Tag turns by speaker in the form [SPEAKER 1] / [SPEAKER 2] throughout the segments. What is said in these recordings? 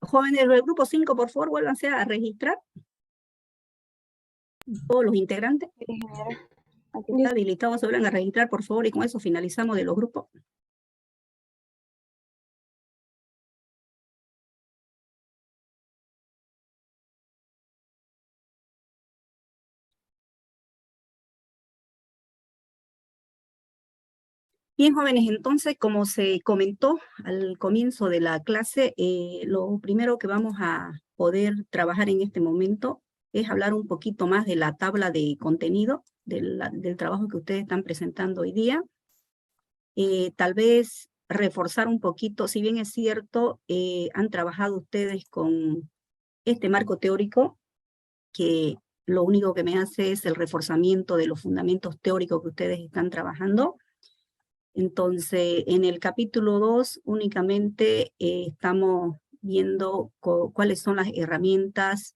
[SPEAKER 1] Jóvenes del grupo 5, por favor, vuélvanse a registrar. Todos los integrantes habilitados se vuelvan a registrar, por favor, y con eso finalizamos de los grupos. Bien, jóvenes, entonces, como se comentó al comienzo de la clase, lo primero que vamos a poder trabajar en este momento es hablar un poquito más de la tabla de contenido del trabajo que ustedes están presentando hoy día. Tal vez reforzar un poquito, si bien es cierto, han trabajado ustedes con este marco teórico, que lo único que me hace es el reforzamiento de los fundamentos teóricos que ustedes están trabajando. Entonces, en el capítulo 2 únicamente estamos viendo cuáles son las herramientas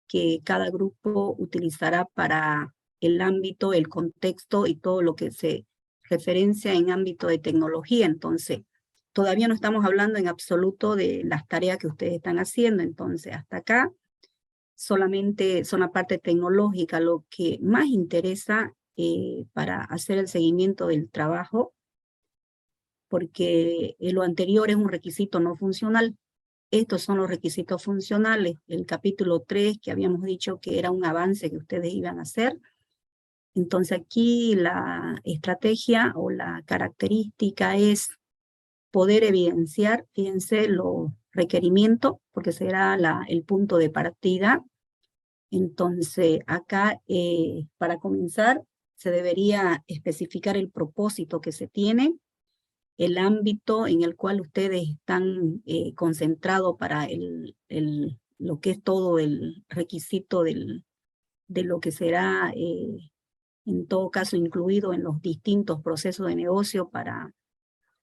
[SPEAKER 1] que cada grupo utilizará para el ámbito, el contexto y todo lo que se referencia en ámbito de tecnología. Entonces, todavía no estamos hablando en absoluto de las tareas que ustedes están haciendo. Entonces, hasta acá solamente son la parte tecnológica. Lo que más interesa para hacer el seguimiento del trabajo, porque lo anterior es un requisito no funcional. Estos son los requisitos funcionales. El capítulo 3, que habíamos dicho que era un avance que ustedes iban a hacer. Entonces aquí la estrategia o la característica es poder evidenciar, fíjense, los requerimientos, porque será el punto de partida. Entonces acá, para comenzar, se debería especificar el propósito que se tiene, el ámbito en el cual ustedes están concentrados para lo que es todo el requisito de lo que será, en todo caso, incluido en los distintos procesos de negocio para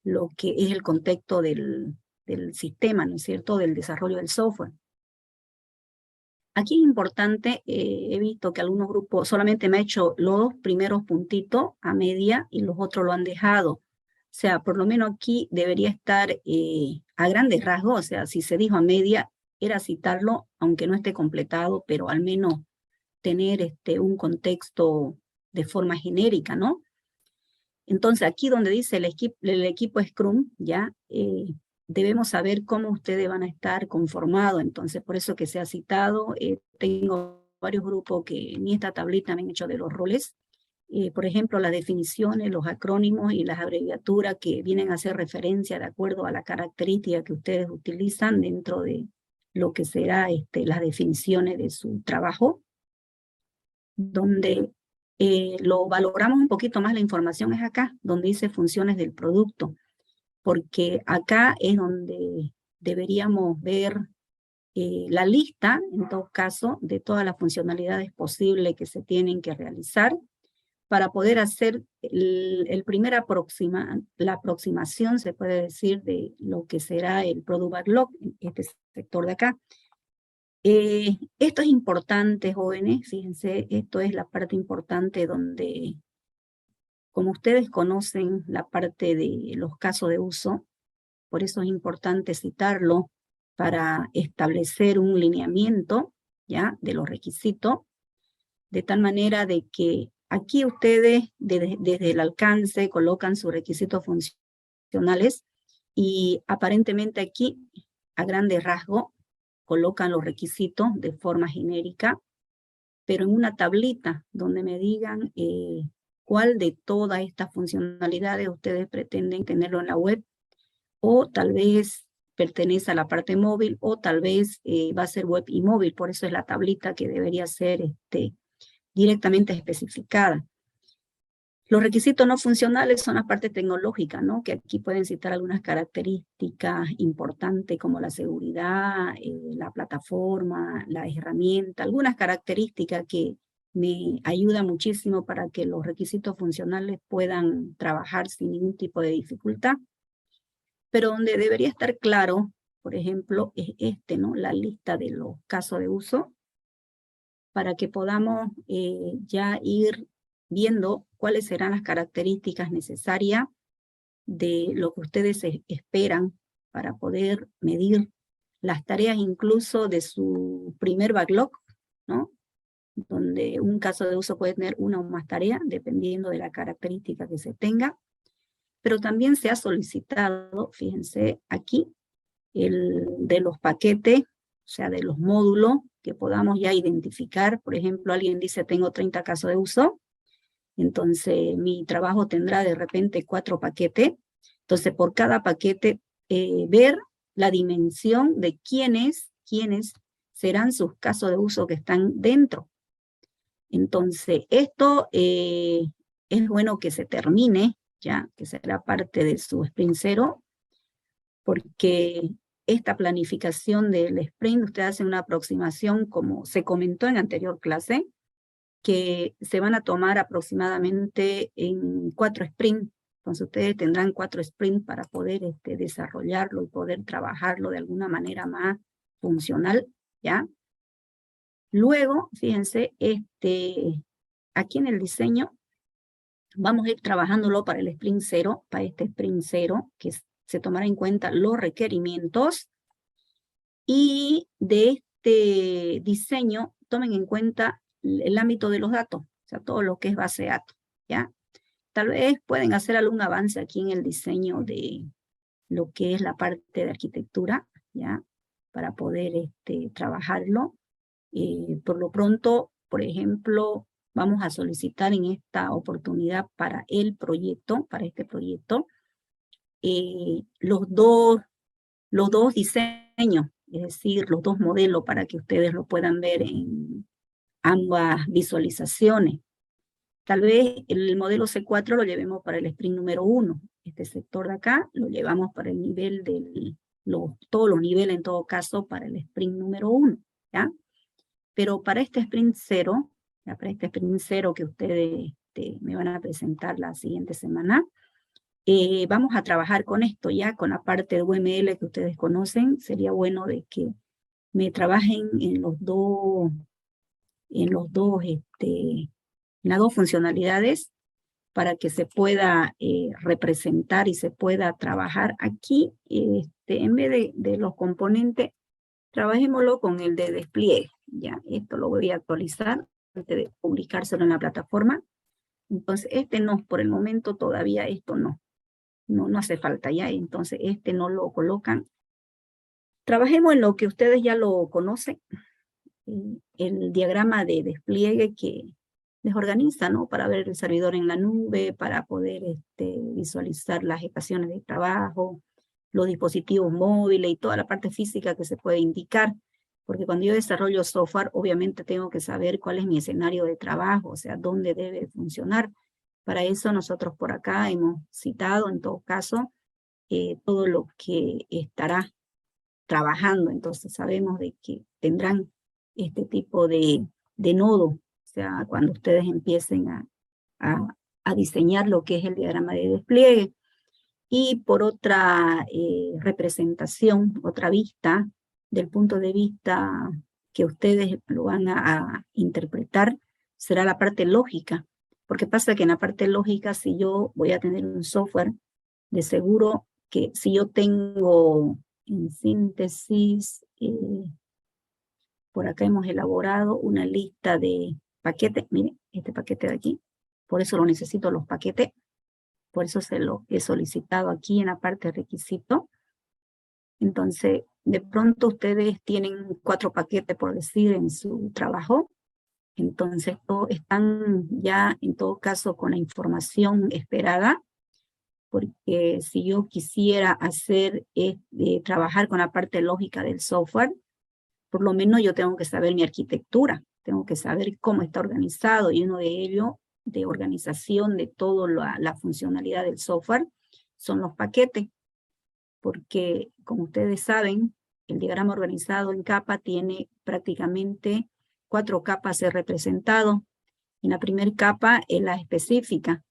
[SPEAKER 1] lo que es el contexto del sistema, ¿no es cierto?, del desarrollo del software. Aquí es importante, he visto que algunos grupos solamente me han hecho los 2 primeros puntitos a media y los otros lo han dejado. O sea, por lo menos aquí debería estar a grandes rasgos, o sea, si se dijo a media, era citarlo, aunque no esté completado, pero al menos tener un contexto de forma genérica, ¿no? Entonces, aquí donde dice el equipo Scrum, ya debemos saber cómo ustedes van a estar conformados. Entonces, por eso que se ha citado, tengo varios grupos que en esta tablita me han hecho de los roles. Por ejemplo, las definiciones, los acrónimos y las abreviaturas que vienen a hacer referencia de acuerdo a la característica que ustedes utilizan dentro de lo que será las definiciones de su trabajo, donde lo valoramos un poquito más la información es acá, donde dice funciones del producto, porque acá es donde deberíamos ver la lista, en todo caso, de todas las funcionalidades posibles que se tienen que realizar para poder hacer la aproximación, se puede decir, de lo que será el Product Backlog, este sector de acá. Esto es importante, jóvenes, fíjense, esto es la parte importante donde, como ustedes conocen la parte de los casos de uso, por eso es importante citarlo para establecer un lineamiento, ¿ya?, de los requisitos, de tal manera de que aquí ustedes desde el alcance colocan sus requisitos funcionales y aparentemente aquí, a grande rasgo, colocan los requisitos de forma genérica, pero en una tablita donde me digan cuál de todas estas funcionalidades ustedes pretenden tenerlo en la web, o tal vez pertenece a la parte móvil, o tal vez va a ser web y móvil, por eso es la tablita que debería ser directamente especificada. Los requisitos no funcionales son la parte tecnológica, ¿no?, que aquí pueden citar algunas características importantes como la seguridad, la plataforma, la herramienta, algunas características que me ayudan muchísimo para que los requisitos funcionales puedan trabajar sin ningún tipo de dificultad. Pero donde debería estar claro, por ejemplo, es ¿no?, la lista de los casos de uso, para que podamos ya ir viendo cuáles serán las características necesarias de lo que ustedes esperan para poder medir las tareas incluso de su primer backlog, ¿no? Donde un caso de uso puede tener una o más tareas, dependiendo de la característica que se tenga. Pero también se ha solicitado, fíjense aquí, de los paquetes, o sea, de los módulos que podamos ya identificar. Por ejemplo, alguien dice, tengo 30 casos de uso, entonces mi trabajo tendrá de repente 4 paquetes. Entonces, por cada paquete, ver la dimensión de quiénes serán sus casos de uso que están dentro. Entonces, esto es bueno que se termine, ya que será parte de su sprint 0, porque esta planificación del sprint, usted hace una aproximación, como se comentó en anterior clase, que se van a tomar aproximadamente en 4 sprints. Entonces ustedes tendrán 4 sprints para poder desarrollarlo y poder trabajarlo de alguna manera más funcional, ¿ya? Luego, fíjense, aquí en el diseño, vamos a ir trabajándolo para el sprint 0, para este sprint 0, que se tomará en cuenta los requerimientos. Y de este diseño, tomen en cuenta el ámbito de los datos, o sea, todo lo que es base de datos, ¿ya? Tal vez pueden hacer algún avance aquí en el diseño de lo que es la parte de arquitectura, ¿ya? Para poder trabajarlo. Por lo pronto, por ejemplo, vamos a solicitar en esta oportunidad para el proyecto, para este proyecto, los dos diseños, es decir, los 2 modelos para que ustedes lo puedan ver en ambas visualizaciones. Tal vez el modelo C4 lo llevemos para el sprint número 1. Este sector de acá lo llevamos para el nivel todos los niveles en todo caso para el sprint número 1, ¿ya? Pero para este sprint 0, ¿ya? Para este sprint 0 que ustedes me van a presentar la siguiente semana, vamos a trabajar con esto ya, con la parte de UML que ustedes conocen. Sería bueno de que me trabajen en las dos funcionalidades para que se pueda representar y se pueda trabajar aquí. En vez de los componentes, trabajémoslo con el de despliegue. Ya, esto lo voy a actualizar antes de publicárselo en la plataforma. Entonces, no, por el momento todavía esto no hace falta ya, entonces no lo colocan. Trabajemos en lo que ustedes ya lo conocen, el diagrama de despliegue que les organiza, ¿no? Para ver el servidor en la nube, para poder visualizar las estaciones de trabajo, los dispositivos móviles y toda la parte física que se puede indicar, porque cuando yo desarrollo software, obviamente tengo que saber cuál es mi escenario de trabajo, o sea, dónde debe funcionar. Para eso nosotros por acá hemos citado, en todo caso, todo lo que estará trabajando. Entonces sabemos de que tendrán este tipo de nodo, o sea, cuando ustedes empiecen a diseñar lo que es el diagrama de despliegue. Y por otra representación, otra vista, del punto de vista que ustedes lo van a interpretar, será la parte lógica. Porque pasa que en la parte lógica, si yo voy a tener un software, de seguro que si yo tengo en síntesis, por acá hemos elaborado una lista de paquetes. Miren, este paquete de aquí, por eso lo necesito los paquetes. Por eso se lo he solicitado aquí en la parte de requisito. Entonces, de pronto ustedes tienen 4 paquetes, por decir, en su trabajo. Entonces, están ya, en todo caso, con la información esperada, porque si yo quisiera trabajar con la parte lógica del software, por lo menos yo tengo que saber mi arquitectura, tengo que saber cómo está organizado, y uno de ellos, de organización de toda la funcionalidad del software, son los paquetes, porque como ustedes saben, el diagrama organizado en capa tiene prácticamente 4 capas representadas. En la primera capa es la específica,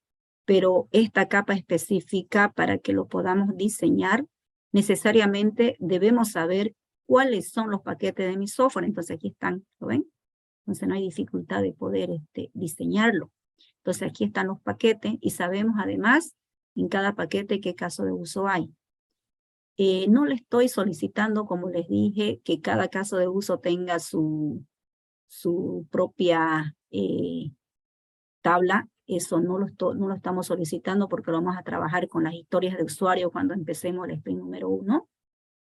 [SPEAKER 1] pero esta capa específica, para que lo podamos diseñar, necesariamente debemos saber cuáles son los paquetes de mi software. Entonces aquí están, ¿lo ven? Entonces no hay dificultad de poder diseñarlo. Entonces aquí están los paquetes y sabemos además en cada paquete qué caso de uso hay. No le estoy solicitando, como les dije, que cada caso de uso tenga su propia tabla. Eso no lo estamos solicitando porque lo vamos a trabajar con las historias de usuario cuando empecemos el sprint número 1,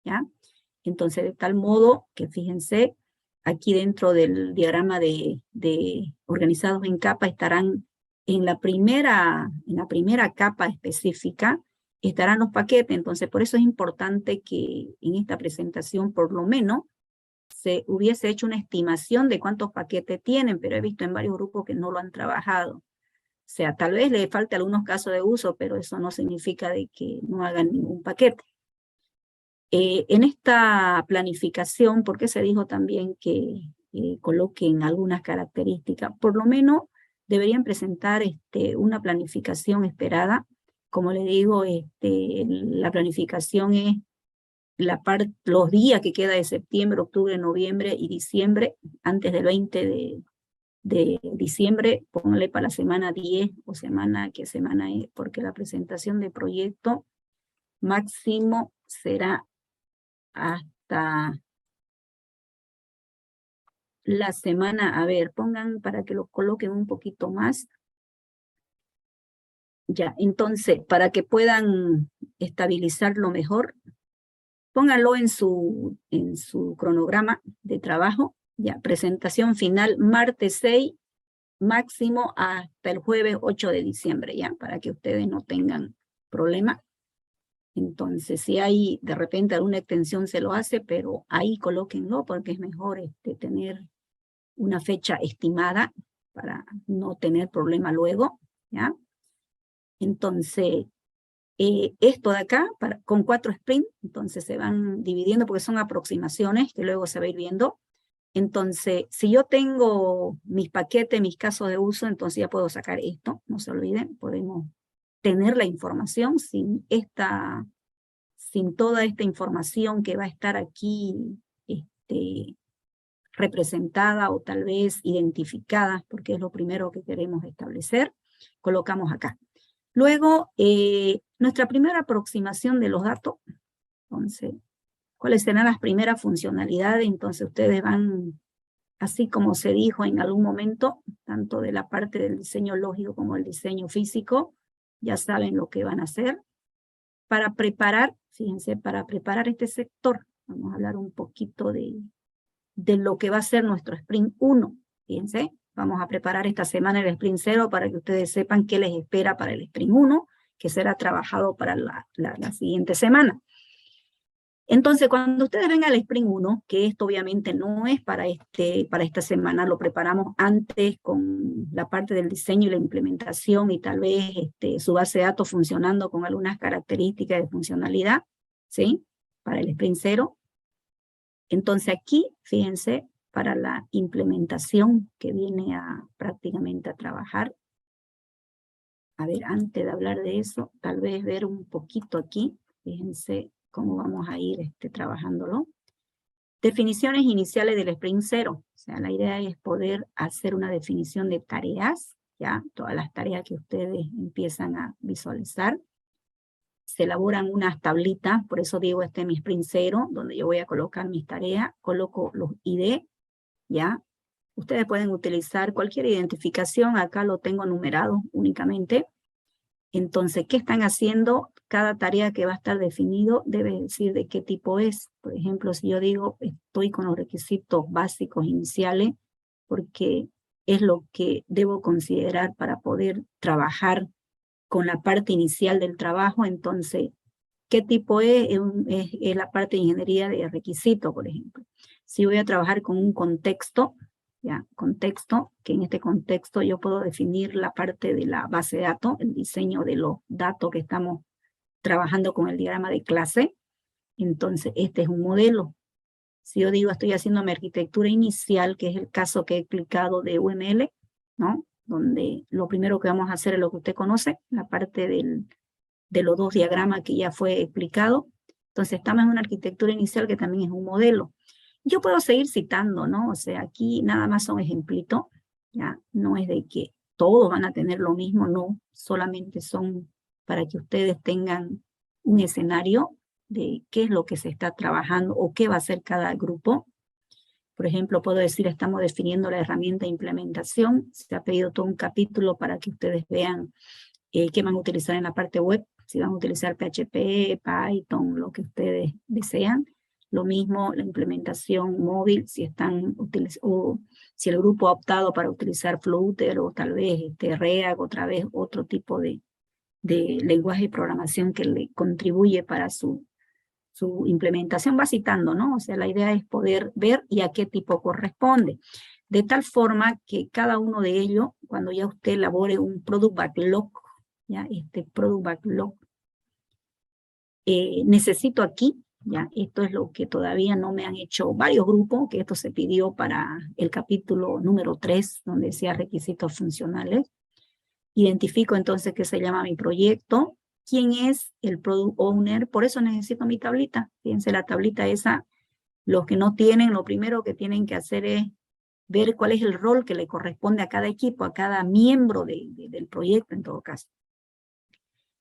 [SPEAKER 1] ¿ya? Entonces, de tal modo que fíjense, aquí dentro del diagrama de organizados en capa estarán en la primera capa específica, estarán los paquetes. Entonces, por eso es importante que en esta presentación, por lo menos, se hubiese hecho una estimación de cuántos paquetes tienen, pero he visto en varios grupos que no lo han trabajado. O sea, tal vez le falte algunos casos de uso, pero eso no significa de que no hagan ningún paquete. En esta planificación, porque se dijo también que coloquen algunas características, por lo menos deberían presentar una planificación esperada. Como le digo, la planificación es los días que queda de septiembre, octubre, noviembre y diciembre, antes del 20 de diciembre, póngale para la semana 10 o semana, ¿qué semana es? Porque la presentación de proyecto máximo será hasta la semana, a ver, pongan para que lo coloquen un poquito más. Ya, entonces, para que puedan estabilizarlo mejor, pónganlo en su cronograma de trabajo. Ya, presentación final martes 6, máximo hasta el jueves 8 de diciembre, ya, para que ustedes no tengan problema. Entonces, si hay de repente alguna extensión se lo hace, pero ahí colóquenlo porque es mejor tener una fecha estimada para no tener problema luego, ¿ya? Entonces, esto de acá, con 4 sprints, entonces se van dividiendo porque son aproximaciones que luego se va a ir viendo. Entonces, si yo tengo mis paquetes, mis casos de uso, entonces ya puedo sacar esto, no se olviden, podemos tener la información sin toda esta información que va a estar aquí representada o tal vez identificada, porque es lo primero que queremos establecer, colocamos acá. Luego, nuestra primera aproximación de los datos, entonces, ¿cuáles serán las primeras funcionalidades? Entonces ustedes van, así como se dijo en algún momento, tanto de la parte del diseño lógico como el diseño físico, ya saben lo que van a hacer. Para preparar, fíjense, para preparar este sector, vamos a hablar un poquito de lo que va a ser nuestro sprint 1. Fíjense, vamos a preparar esta semana el sprint 0 para que ustedes sepan qué les espera para el sprint 1, que será trabajado para la siguiente semana. Entonces, cuando ustedes vengan al sprint 1, que esto obviamente no es para esta semana, lo preparamos antes con la parte del diseño y la implementación y tal vez su base de datos funcionando con algunas características de funcionalidad, ¿sí? Para el sprint 0. Entonces aquí, fíjense, para la implementación que viene prácticamente a trabajar. A ver, antes de hablar de eso, tal vez ver un poquito aquí, fíjense cómo vamos a ir trabajándolo. Definiciones iniciales del sprint 0. O sea, la idea es poder hacer una definición de tareas, ya, todas las tareas que ustedes empiezan a visualizar. Se elaboran unas tablitas, por eso digo este es mi sprint 0, donde yo voy a colocar mis tareas, coloco los ID, ¿ya? Ustedes pueden utilizar cualquier identificación, acá lo tengo numerado únicamente. Entonces, ¿qué están haciendo? Cada tarea que va a estar definido debe decir de qué tipo es. Por ejemplo, si yo digo, estoy con los requisitos básicos iniciales, porque es lo que debo considerar para poder trabajar con la parte inicial del trabajo, entonces, ¿qué tipo es? Es la parte de ingeniería de requisitos, por ejemplo. Si voy a trabajar con un contexto, ya, contexto, que en este contexto yo puedo definir la parte de la base de datos, el diseño de los datos que estamos trabajando con el diagrama de clase, entonces este es un modelo. Si yo digo estoy haciendo mi arquitectura inicial, que es el caso que he explicado de UML, ¿no? Donde lo primero que vamos a hacer es lo que usted conoce, la parte de los 2 diagramas que ya fue explicado. Entonces estamos en una arquitectura inicial que también es un modelo. Yo puedo seguir citando, ¿no? O sea, aquí nada más son ejemplitos, ¿ya? No es de que todos van a tener lo mismo, no, solamente son para que ustedes tengan un escenario de qué es lo que se está trabajando o qué va a hacer cada grupo. Por ejemplo, puedo decir, estamos definiendo la herramienta de implementación. Se ha pedido todo un capítulo para que ustedes vean qué van a utilizar en la parte web, si van a utilizar PHP, Python, lo que ustedes desean. Lo mismo la implementación móvil, si o si el grupo ha optado para utilizar Flutter o tal vez React, otra vez otro tipo de lenguaje de programación que le contribuye para su implementación, va citando, ¿no? O sea, la idea es poder ver y a qué tipo corresponde. De tal forma que cada uno de ellos, cuando ya usted elabore un Product Backlog, ya este Product Backlog, necesito aquí, ya esto es lo que todavía no me han hecho varios grupos, que esto se pidió para el capítulo número 3, donde decía requisitos funcionales. Identifico entonces qué se llama mi proyecto, quién es el Product Owner, por eso necesito mi tablita. Fíjense, la tablita esa, los que no tienen, lo primero que tienen que hacer es ver cuál es el rol que le corresponde a cada equipo, a cada miembro del proyecto en todo caso.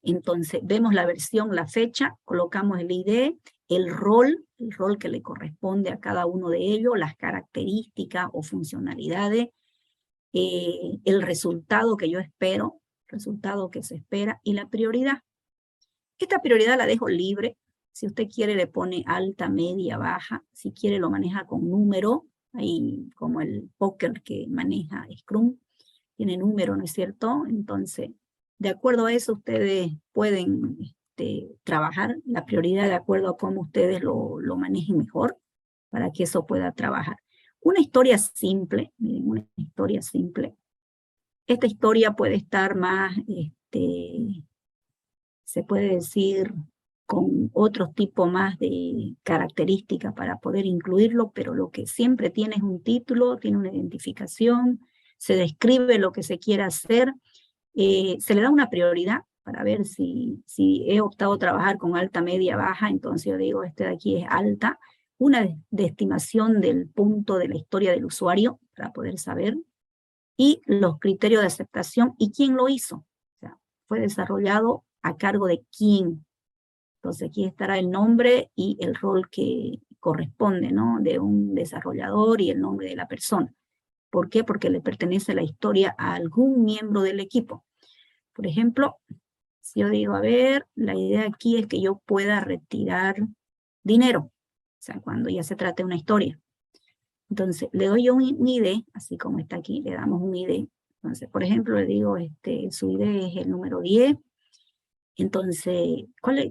[SPEAKER 1] Entonces, vemos la versión, la fecha, colocamos el ID, el rol que le corresponde a cada uno de ellos, las características o funcionalidades, el resultado que yo espero, resultado que se espera, y la prioridad. Esta prioridad la dejo libre. Si usted quiere le pone alta, media, baja. Si quiere lo maneja con número, ahí como el póker que maneja Scrum, tiene número, ¿no es cierto? Entonces, de acuerdo a eso, ustedes pueden trabajar la prioridad de acuerdo a cómo ustedes lo manejen mejor, para que eso pueda trabajar. Una historia simple, miren, una historia simple. Esta historia puede estar más, se puede decir, con otro tipo más de características para poder incluirlo, pero lo que siempre tiene es un título, tiene una identificación, se describe lo que se quiere hacer, se le da una prioridad para ver si he optado a trabajar con alta, media, baja, entonces yo digo, este de aquí es alta, una de estimación del punto de la historia del usuario para poder saber, y los criterios de aceptación y quién lo hizo. O sea, fue desarrollado a cargo de quién. Entonces aquí estará el nombre y el rol que corresponde, ¿no? De un desarrollador y el nombre de la persona. ¿Por qué? Porque le pertenece la historia a algún miembro del equipo. Por ejemplo, si yo digo, a ver, la idea aquí es que yo pueda retirar dinero, o sea, cuando ya se trate de una historia. Entonces, le doy yo un ID, así como está aquí, le damos un ID. Entonces, por ejemplo, le digo, su ID es el número 10. Entonces,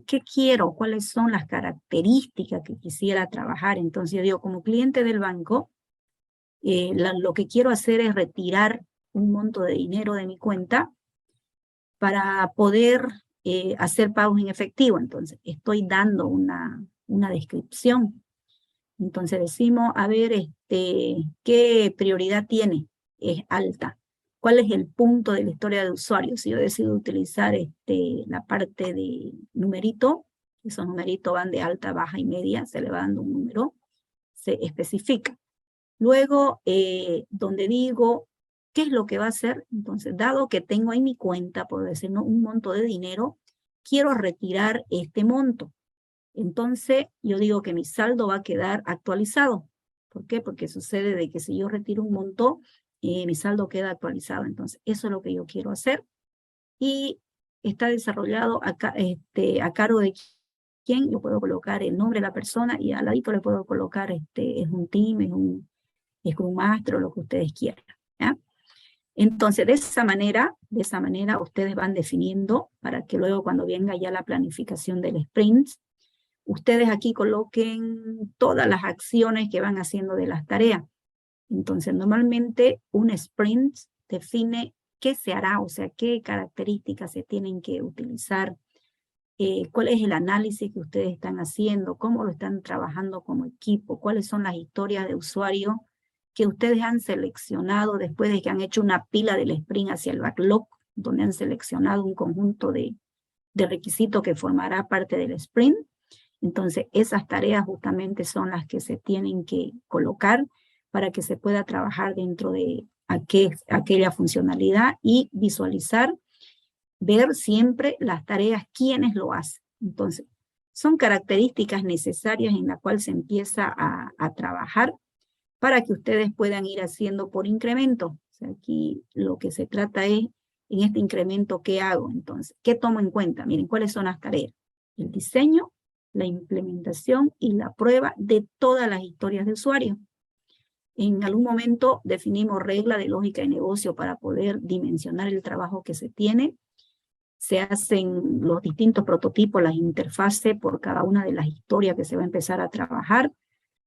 [SPEAKER 1] ¿qué quiero? ¿Cuáles son las características que quisiera trabajar? Entonces, yo digo, como cliente del banco, lo que quiero hacer es retirar un monto de dinero de mi cuenta para poder hacer pagos en efectivo. Entonces, estoy dando una descripción. Entonces decimos, a ver, ¿qué prioridad tiene? Es alta. ¿Cuál es el punto de la historia de usuario? Si yo decido utilizar la parte de numerito, esos numeritos van de alta, baja y media, se le va dando un número, se especifica. Luego, donde digo, ¿qué es lo que va a hacer? Entonces, dado que tengo en mi cuenta, por decir, ¿no?, un monto de dinero, quiero retirar este monto. Entonces, yo digo que mi saldo va a quedar actualizado. ¿Por qué? Porque sucede de que si yo retiro un monto, mi saldo queda actualizado. Entonces, eso es lo que yo quiero hacer. Y está desarrollado a cargo de quién. Yo puedo colocar el nombre de la persona y al ladito le puedo colocar, es un team, es un Master o lo que ustedes quieran, ¿ya? Entonces, de esa manera ustedes van definiendo para que luego cuando venga ya la planificación del sprint, ustedes aquí coloquen todas las acciones que van haciendo de las tareas. Entonces, normalmente un sprint define qué se hará, o sea, qué características se tienen que utilizar, cuál es el análisis que ustedes están haciendo, cómo lo están trabajando como equipo, cuáles son las historias de usuario que ustedes han seleccionado después de que han hecho una pila del sprint hacia el backlog, donde han seleccionado un conjunto de requisitos que formará parte del sprint. Entonces, esas tareas justamente son las que se tienen que colocar para que se pueda trabajar dentro de aquella funcionalidad y visualizar, ver siempre las tareas, quiénes lo hacen. Entonces, son características necesarias en la cual se empieza a trabajar para que ustedes puedan ir haciendo por incremento. O sea, aquí lo que se trata es, en este incremento, ¿qué hago? Entonces, ¿qué tomo en cuenta? Miren, ¿cuáles son las tareas? El diseño, la implementación y la prueba de todas las historias de usuario. En algún momento definimos reglas de lógica de negocio para poder dimensionar el trabajo que se tiene. Se hacen los distintos prototipos, las interfaces por cada una de las historias que se va a empezar a trabajar.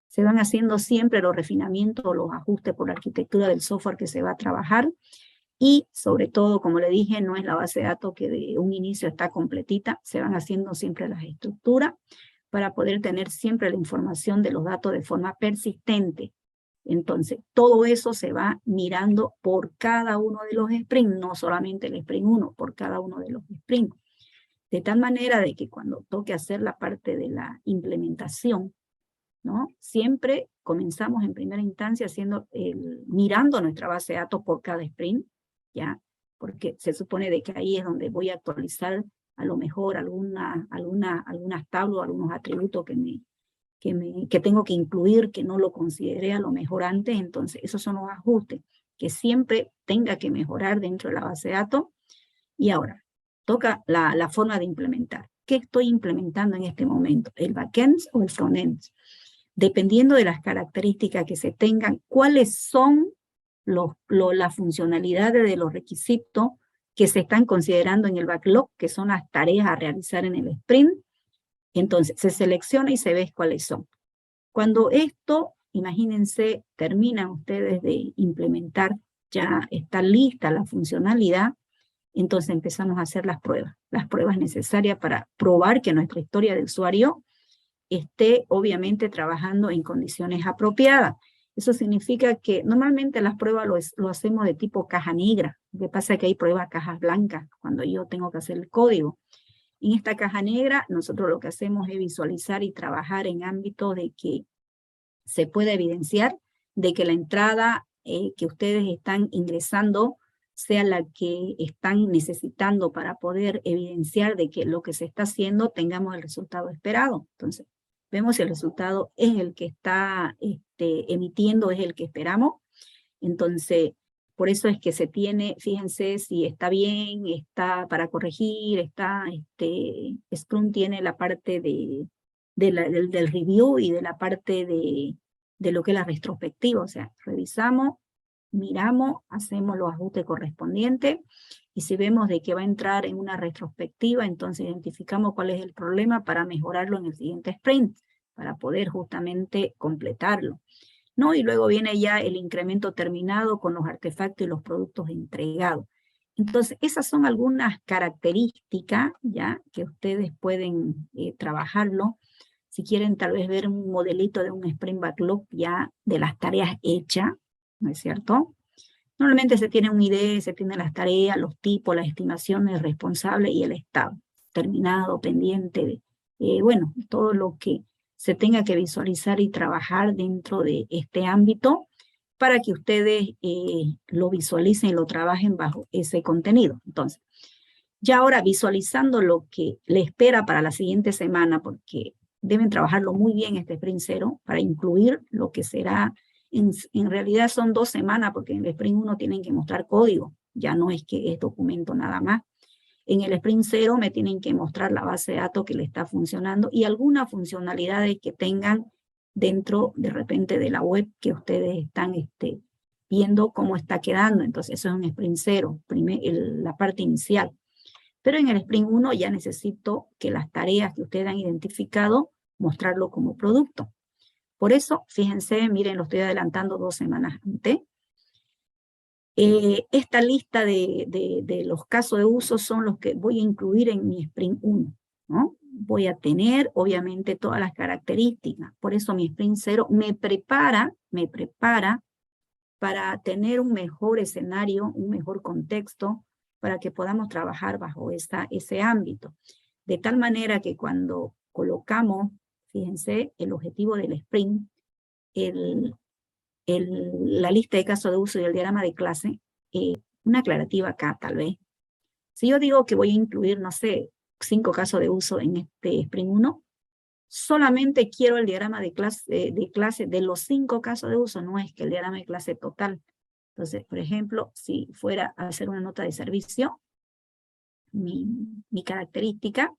[SPEAKER 1] Se van haciendo siempre los refinamientos, los ajustes por la arquitectura del software que se va a trabajar. Y sobre todo, como le dije, no es la base de datos que de un inicio está completita. Se van haciendo siempre las estructuras para poder tener siempre la información de los datos de forma persistente. Entonces, todo eso se va mirando por cada uno de los sprints, no solamente el sprint 1, por cada uno de los sprints. De tal manera de que cuando toque hacer la parte de la implementación, ¿no? Siempre comenzamos en primera instancia mirando nuestra base de datos por cada sprint, ¿ya? Porque se supone de que ahí es donde voy a actualizar a lo mejor algunas tablas, algunos atributos que tengo que incluir, que no lo consideré a lo mejor antes. Entonces esos son los ajustes que siempre tenga que mejorar dentro de la base de datos. Y ahora, toca la forma de implementar. ¿Qué estoy implementando en este momento? ¿El backend o el frontend? Dependiendo de las características que se tengan, cuáles son las funcionalidades de los requisitos que se están considerando en el backlog, que son las tareas a realizar en el sprint. Entonces, se selecciona y se ve cuáles son. Cuando esto, imagínense, terminan ustedes de implementar, ya está lista la funcionalidad, entonces empezamos a hacer las pruebas necesarias para probar que nuestra historia de usuario esté obviamente trabajando en condiciones apropiadas. Eso significa que normalmente las pruebas lo hacemos de tipo caja negra. Lo que pasa es que hay pruebas cajas blancas cuando yo tengo que hacer el código. En esta caja negra nosotros lo que hacemos es visualizar y trabajar en ámbitos de que se pueda evidenciar de que la entrada que ustedes están ingresando sea la que están necesitando para poder evidenciar de que lo que se está haciendo tengamos el resultado esperado. Entonces, vemos si el resultado es el que está emitiendo, es el que esperamos. Entonces, por eso es que se tiene, fíjense si está bien, está para corregir, Scrum tiene la parte del review y de la parte de lo que es la retrospectiva. O sea, revisamos, miramos, hacemos los ajustes correspondientes, y si vemos de que va a entrar en una retrospectiva, entonces identificamos cuál es el problema para mejorarlo en el siguiente sprint, para poder justamente completarlo, ¿no? Y luego viene ya el incremento terminado con los artefactos y los productos entregados. Entonces, esas son algunas características ya que ustedes pueden trabajarlo. Si quieren tal vez ver un modelito de un Sprint Backlog ya de las tareas hechas, ¿no es cierto? Normalmente se tiene un ID, se tienen las tareas, los tipos, las estimaciones, el responsable y el estado. Terminado, pendiente, bueno, todo lo que se tenga que visualizar y trabajar dentro de este ámbito para que ustedes lo visualicen y lo trabajen bajo ese contenido. Entonces, ya ahora visualizando lo que le espera para la siguiente semana, porque deben trabajarlo muy bien este sprint 0 para incluir lo que será, en realidad son 2 semanas, porque en el sprint 1 tienen que mostrar código, ya no es que es documento nada más. En el sprint 0 me tienen que mostrar la base de datos que le está funcionando y algunas funcionalidades que tengan dentro de repente de la web que ustedes están viendo cómo está quedando. Entonces eso es un sprint 0, la parte inicial. Pero en el sprint 1 ya necesito que las tareas que ustedes han identificado, mostrarlo como producto. Por eso, fíjense, miren, lo estoy adelantando 2 semanas antes. Esta lista de los casos de uso son los que voy a incluir en mi sprint 1, ¿no? Voy a tener, obviamente, todas las características. Por eso mi sprint 0 me prepara para tener un mejor escenario, un mejor contexto, para que podamos trabajar bajo ese ámbito. De tal manera que cuando colocamos, fíjense, el objetivo del sprint, la lista de casos de uso y el diagrama de clase, una aclarativa acá tal vez. Si yo digo que voy a incluir, no sé, 5 casos de uso en este sprint 1, solamente quiero el diagrama de clase de los 5 casos de uso, no es que el diagrama de clase total. Entonces, por ejemplo, si fuera a hacer una nota de servicio, mi característica,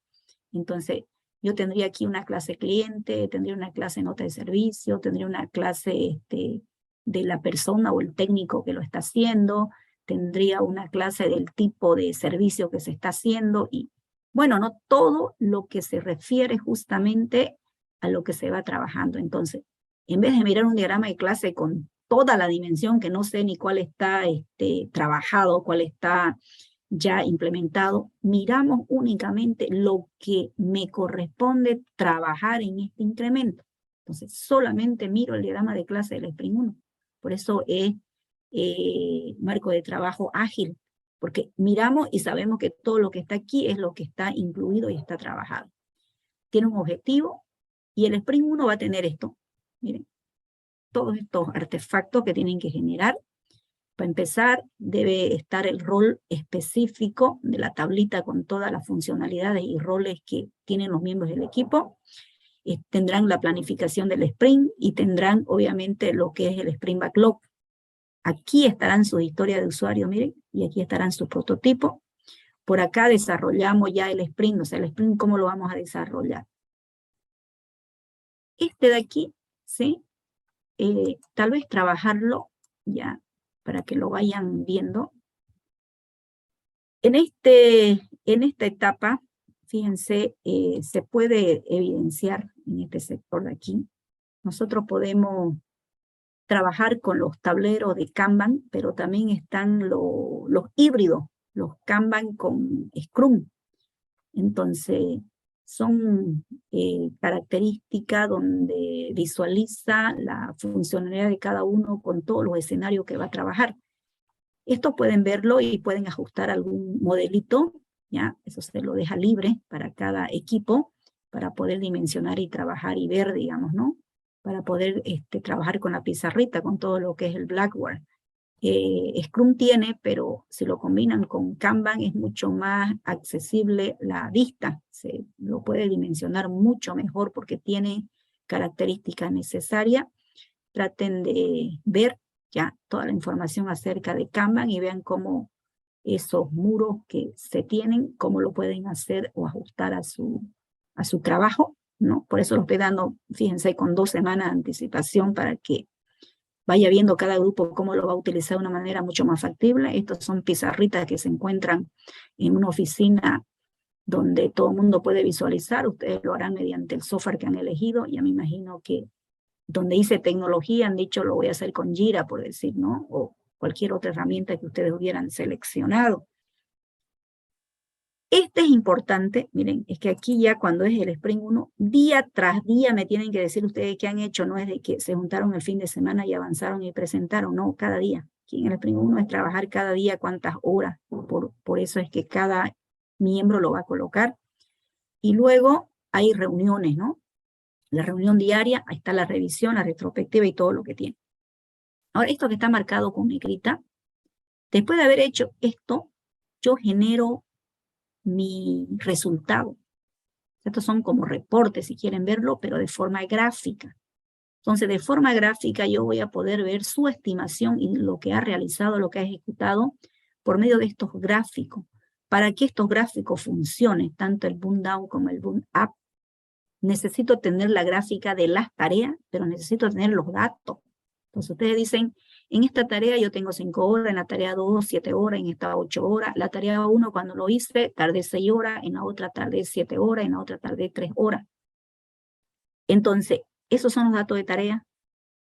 [SPEAKER 1] entonces yo tendría aquí una clase cliente, tendría una clase nota de servicio, tendría una clase de la persona o el técnico que lo está haciendo, tendría una clase del tipo de servicio que se está haciendo y, bueno, no todo lo que se refiere justamente a lo que se va trabajando. Entonces, en vez de mirar un diagrama de clase con toda la dimensión, que no sé ni cuál está trabajado, cuál está ya implementado, miramos únicamente lo que me corresponde trabajar en este incremento. Entonces, solamente miro el diagrama de clase del Spring 1. Por eso es marco de trabajo ágil, porque miramos y sabemos que todo lo que está aquí es lo que está incluido y está trabajado. Tiene un objetivo y el Spring 1 va a tener esto. Miren, todos estos artefactos que tienen que generar. Para empezar, debe estar el rol específico de la tablita con todas las funcionalidades y roles que tienen los miembros del equipo. Tendrán la planificación del sprint y tendrán, obviamente, lo que es el sprint backlog. Aquí estarán sus historias de usuario, miren, y aquí estarán sus prototipos. Por acá desarrollamos ya el sprint, o sea, el sprint, ¿cómo lo vamos a desarrollar? De aquí, ¿sí? Tal vez trabajarlo ya para que lo vayan viendo. En esta etapa, fíjense, se puede evidenciar en este sector de aquí. Nosotros podemos trabajar con los tableros de Kanban, pero también están los híbridos, los Kanban con Scrum. Entonces, son características donde visualiza la funcionalidad de cada uno con todos los escenarios que va a trabajar. Esto pueden verlo y pueden ajustar algún modelito, ¿ya? Eso se lo deja libre para cada equipo, para poder dimensionar y trabajar y ver, digamos, ¿no? Para poder trabajar con la pizarrita, con todo lo que es el Blackboard. Scrum tiene, pero si lo combinan con Kanban es mucho más accesible la vista, se lo puede dimensionar mucho mejor porque tiene características necesarias. Traten de ver ya toda la información acerca de Kanban y vean cómo esos muros que se tienen, cómo lo pueden hacer o ajustar a su trabajo, ¿no? Por eso lo estoy dando, fíjense, con 2 semanas de anticipación para que vaya viendo cada grupo cómo lo va a utilizar de una manera mucho más factible. Estos son pizarritas que se encuentran en una oficina donde todo el mundo puede visualizar. Ustedes lo harán mediante el software que han elegido. Ya me imagino que donde hice tecnología han dicho lo voy a hacer con Jira, por decir, ¿no? O cualquier otra herramienta que ustedes hubieran seleccionado. Es importante, miren, es que aquí ya cuando es el Spring 1, día tras día me tienen que decir ustedes qué han hecho, no es de que se juntaron el fin de semana y avanzaron y presentaron, no, cada día. Aquí en el Spring 1 es trabajar cada día cuántas horas, por eso es que cada miembro lo va a colocar. Y luego hay reuniones, ¿no? La reunión diaria, ahí está la revisión, la retrospectiva y todo lo que tiene. Ahora, esto que está marcado con negrita, después de haber hecho esto, yo genero mi resultado. Estos son como reportes, si quieren verlo, pero de forma gráfica. Entonces, de forma gráfica yo voy a poder ver su estimación y lo que ha realizado, lo que ha ejecutado, por medio de estos gráficos. Para que estos gráficos funcionen, tanto el boom down como el boom up, necesito tener la gráfica de las tareas, pero necesito tener los datos. Entonces ustedes dicen, en esta tarea yo tengo 5 horas, en la tarea 2, 7 horas, en esta 8 horas, la tarea 1 cuando lo hice tardé 6 horas, en la otra tardé 7 horas, en la otra tardé 3 horas. Entonces, esos son los datos de tarea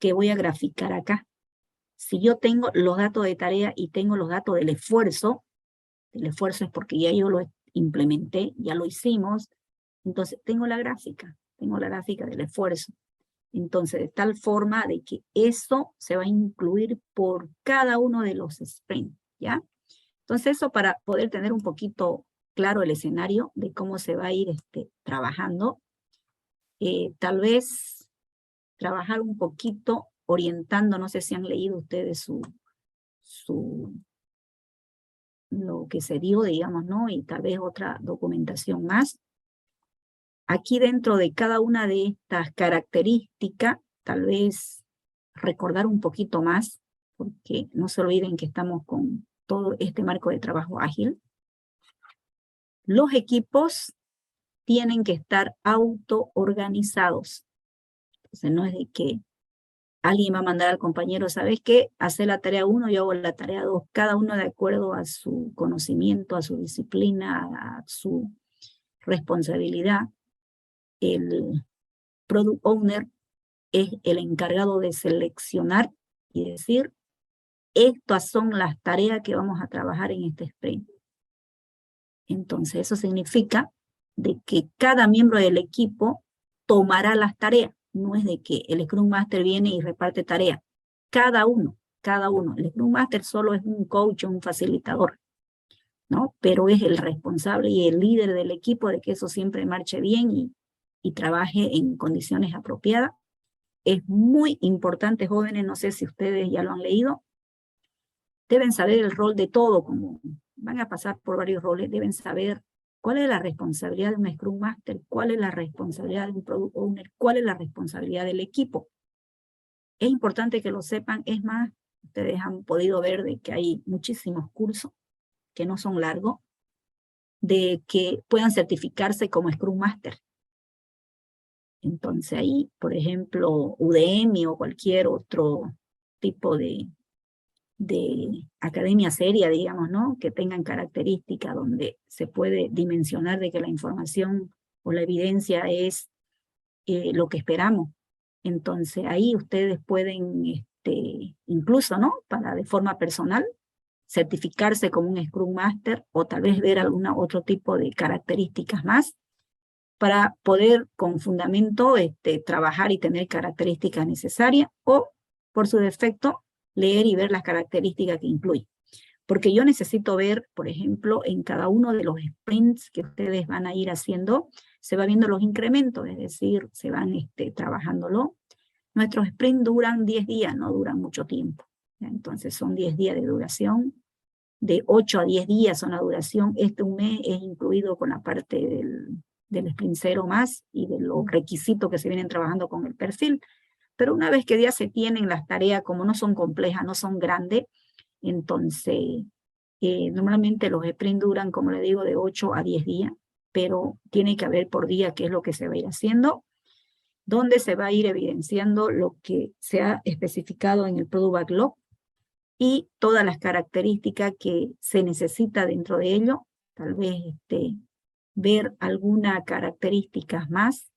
[SPEAKER 1] que voy a graficar acá. Si yo tengo los datos de tarea y tengo los datos del esfuerzo es porque ya yo lo implementé, ya lo hicimos, entonces tengo la gráfica del esfuerzo. Entonces, de tal forma de que eso se va a incluir por cada uno de los sprints, ¿ya? Entonces, eso para poder tener un poquito claro el escenario de cómo se va a ir trabajando. Tal vez trabajar un poquito orientando, no sé si han leído ustedes lo que se dio, digamos, ¿no? Y tal vez otra documentación más. aquí dentro de cada una de estas características, tal vez recordar un poquito más, porque no se olviden que estamos con todo este marco de trabajo ágil. Los equipos tienen que estar autoorganizados. Entonces no es de que alguien va a mandar al compañero, ¿sabes qué? Hacer la tarea 1, yo hago la tarea 2, cada uno de acuerdo a su conocimiento, a su disciplina, a su responsabilidad. El Product Owner es el encargado de seleccionar y decir, estas son las tareas que vamos a trabajar en este sprint. Entonces eso significa de que cada miembro del equipo tomará las tareas. No es de que el Scrum Master viene y reparte tareas. Cada uno. El Scrum Master solo es un coach o un facilitador, ¿no? Pero es el responsable y el líder del equipo de que eso siempre marche bien y trabaje en condiciones apropiadas. Es muy importante, jóvenes, no sé si ustedes ya lo han leído, deben saber el rol de todo, como van a pasar por varios roles, deben saber cuál es la responsabilidad de un Scrum Master, cuál es la responsabilidad de un Product Owner, cuál es la responsabilidad del equipo. Es importante que lo sepan, es más, ustedes han podido ver de que hay muchísimos cursos que no son largos, de que puedan certificarse como Scrum Master. Entonces ahí, por ejemplo, Udemy o cualquier otro tipo de academia seria, digamos, ¿no? Que tengan características donde se puede dimensionar de que la información o la evidencia es lo que esperamos. Entonces ahí ustedes pueden, incluso, ¿no? Para de forma personal, certificarse como un Scrum Master o tal vez ver algún otro tipo de características más para poder con fundamento trabajar y tener características necesarias o, por su defecto, leer y ver las características que incluye. Porque yo necesito ver, por ejemplo, en cada uno de los sprints que ustedes van a ir haciendo, se va viendo los incrementos, es decir, se van trabajándolo. Nuestros sprints duran 10 días, no duran mucho tiempo. Entonces son 10 días de duración, de 8 a 10 días son la duración. Un mes es incluido con la parte del sprint 0 más y de los requisitos que se vienen trabajando con el perfil. Pero una vez que ya se tienen las tareas, como no son complejas, no son grandes, entonces normalmente los sprints duran, como le digo, de 8 a 10 días, pero tiene que haber por día qué es lo que se va a ir haciendo, donde se va a ir evidenciando lo que se ha especificado en el Product Backlog y todas las características que se necesita dentro de ello, tal vez ver algunas características más,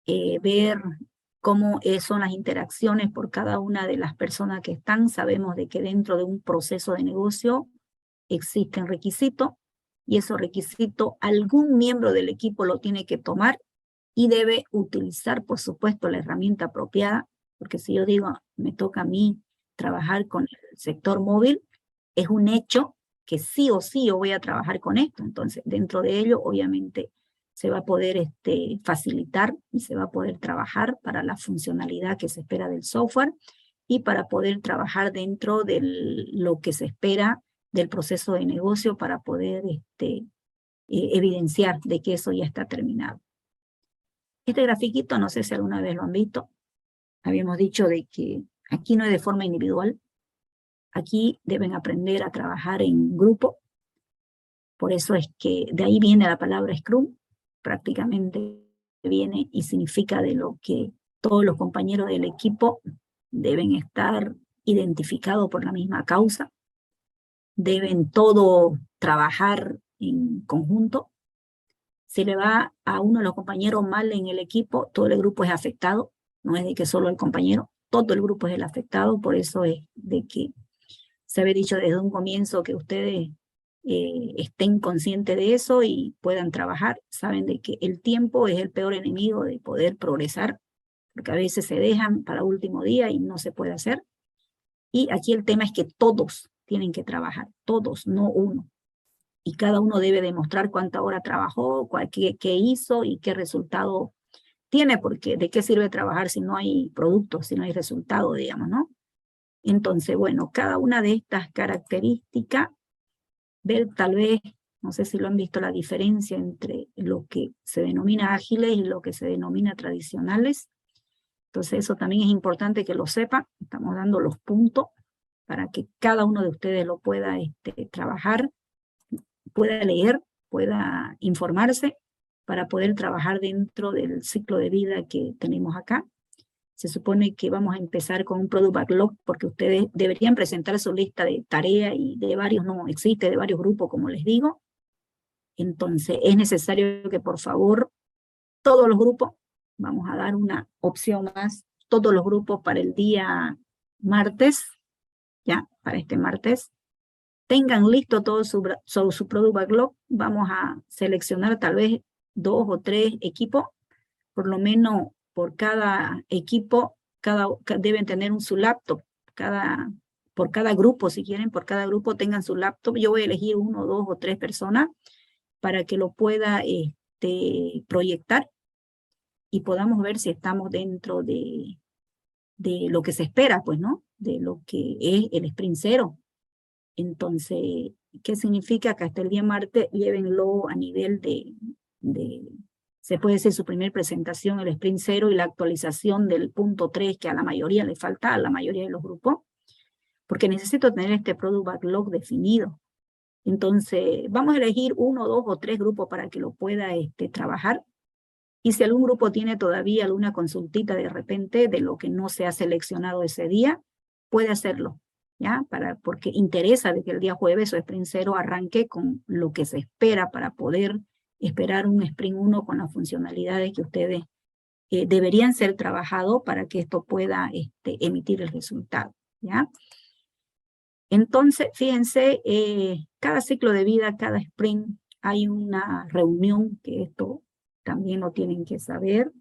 [SPEAKER 1] ver cómo son las interacciones por cada una de las personas que están. Sabemos de que dentro de un proceso de negocio existen requisitos y esos requisitos algún miembro del equipo lo tiene que tomar y debe utilizar, por supuesto, la herramienta apropiada, porque si yo digo, me toca a mí trabajar con el sector móvil, es un hecho que sí o sí yo voy a trabajar con esto. Entonces, dentro de ello, obviamente, se va a poder facilitar y se va a poder trabajar para la funcionalidad que se espera del software y para poder trabajar dentro de lo que se espera del proceso de negocio para poder evidenciar de que eso ya está terminado. Este grafiquito, no sé si alguna vez lo han visto, habíamos dicho de que aquí no es de forma individual, aquí deben aprender a trabajar en grupo, por eso es que de ahí viene la palabra Scrum, prácticamente viene y significa de lo que todos los compañeros del equipo deben estar identificados por la misma causa, deben todo trabajar en conjunto. Si le va a uno de los compañeros mal en el equipo, todo el grupo es afectado, no es de que solo el compañero, todo el grupo es el afectado, por eso es de que se había dicho desde un comienzo que ustedes estén conscientes de eso y puedan trabajar. Saben de que el tiempo es el peor enemigo de poder progresar, porque a veces se dejan para último día y no se puede hacer. Y aquí el tema es que todos tienen que trabajar, todos, no uno. Y cada uno debe demostrar cuánta hora trabajó, qué hizo y qué resultado tiene, porque ¿de qué sirve trabajar si no hay producto, si no hay resultado, digamos, ¿no? Entonces, bueno, cada una de estas características, ver tal vez No sé si lo han visto la diferencia entre lo que se denomina ágiles y lo que se denomina tradicionales. Entonces eso también es importante que lo sepan. Estamos dando los puntos para que cada uno de ustedes lo pueda trabajar, pueda leer, pueda informarse para poder trabajar dentro del ciclo de vida que tenemos acá. Se supone que vamos a empezar con un Product Backlog porque ustedes deberían presentar su lista de tareas y de varios, no existe, de varios grupos, como les digo. Entonces es necesario que por favor todos los grupos, vamos a dar una opción más, todos los grupos para el día martes, ya, para este martes, tengan listo todo su Product Backlog. Vamos a seleccionar tal vez 2 o 3 equipos, por lo menos por cada equipo, deben tener su laptop, por cada grupo, si quieren, por cada grupo tengan su laptop. Yo voy a elegir 1, 2 o 3 personas para que lo pueda proyectar y podamos ver si estamos dentro de lo que se espera, pues, ¿no? De lo que es el sprint 0. Entonces, ¿qué significa? Que hasta el día martes llévenlo a nivel se puede decir su primer presentación, el sprint 0 y la actualización del punto 3, que a la mayoría le falta, a la mayoría de los grupos, porque necesito tener este Product Backlog definido. Entonces, vamos a elegir 1, 2 o 3 grupos para que lo pueda trabajar. Y si algún grupo tiene todavía alguna consultita de repente de lo que no se ha seleccionado ese día, puede hacerlo, ¿ya? Porque interesa de que el día jueves o sprint 0 arranque con lo que se espera para poder esperar un sprint 1 con las funcionalidades que ustedes deberían ser trabajados para que esto pueda emitir el resultado, ¿ya? Entonces, fíjense, cada ciclo de vida, cada sprint, hay una reunión, que esto también lo tienen que saber.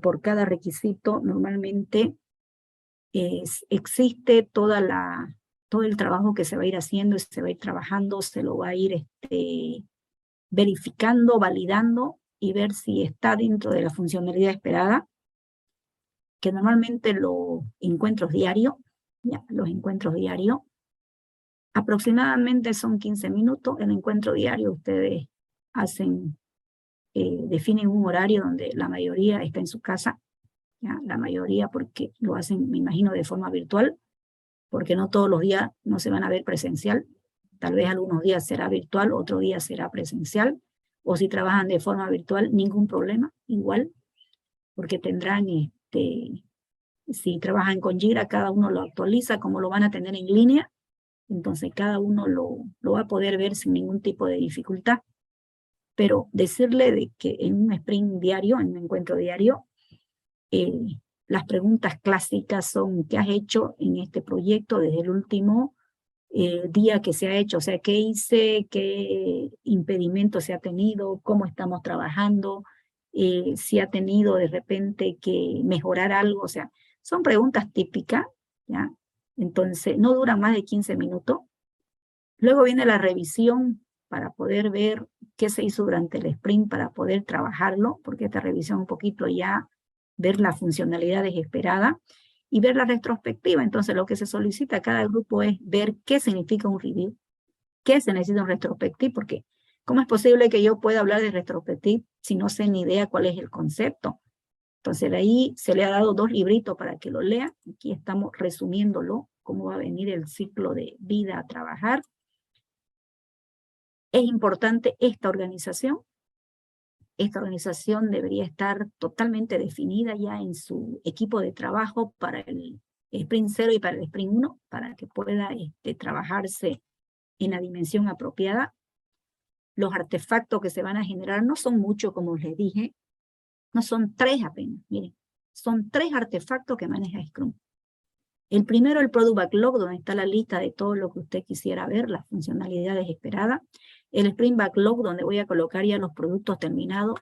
[SPEAKER 1] Por cada requisito, normalmente existe todo el trabajo que se va a ir haciendo, se va a ir trabajando, se lo va a ir verificando, validando y ver si está dentro de la funcionalidad esperada, que normalmente los encuentros diarios, aproximadamente son 15 minutos. El encuentro diario ustedes definen un horario donde la mayoría está en su casa, ¿ya? La mayoría, porque lo hacen, me imagino, de forma virtual, porque no todos los días no se van a ver presencial. Tal vez algunos días será virtual, otro día será presencial, o si trabajan de forma virtual, ningún problema, igual, porque tendrán, si trabajan con Jira, cada uno lo actualiza, como lo van a tener en línea, entonces cada uno lo va a poder ver sin ningún tipo de dificultad. Pero decirle de que en un sprint diario, en un encuentro diario, las preguntas clásicas son: ¿qué has hecho en este proyecto desde el último día que se ha hecho? O sea, ¿qué hice? ¿Qué impedimento se ha tenido? ¿Cómo estamos trabajando? Si ha tenido de repente que mejorar algo. O sea, son preguntas típicas, ¿ya? Entonces, no duran más de 15 minutos. Luego viene la revisión para poder ver qué se hizo durante el sprint, para poder trabajarlo, porque esta revisión un poquito ya ver las funcionalidades esperadas y ver la retrospectiva. Entonces lo que se solicita a cada grupo es ver qué significa un review, qué se necesita un retrospective, porque ¿cómo es posible que yo pueda hablar de retrospective si no sé ni idea cuál es el concepto? Entonces de ahí se le ha dado 2 libritos para que lo lean. Aquí estamos resumiéndolo, cómo va a venir el ciclo de vida a trabajar. Es importante esta organización. Esta organización debería estar totalmente definida ya en su equipo de trabajo para el sprint 0 y para el sprint 1, para que pueda trabajarse en la dimensión apropiada. Los artefactos que se van a generar no son muchos, como les dije, no son 3 apenas, miren, son 3 artefactos que maneja Scrum. El primero, el Product Backlog, donde está la lista de todo lo que usted quisiera ver, las funcionalidades esperadas. El Sprint Backlog, donde voy a colocar ya los productos terminados.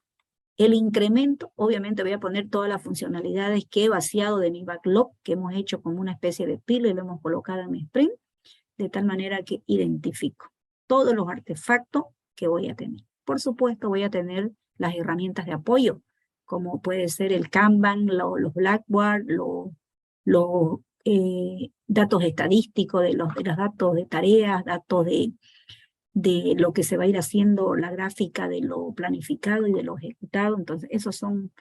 [SPEAKER 1] El incremento, obviamente voy a poner todas las funcionalidades que he vaciado de mi backlog, que hemos hecho como una especie de pila y lo hemos colocado en mi sprint, de tal manera que identifico todos los artefactos que voy a tener. Por supuesto, voy a tener las herramientas de apoyo, como puede ser el Kanban, los Blackboard, los datos estadísticos de los datos de tareas, datos de de lo que se va a ir haciendo, la gráfica de lo planificado y de lo ejecutado. Entonces, esos son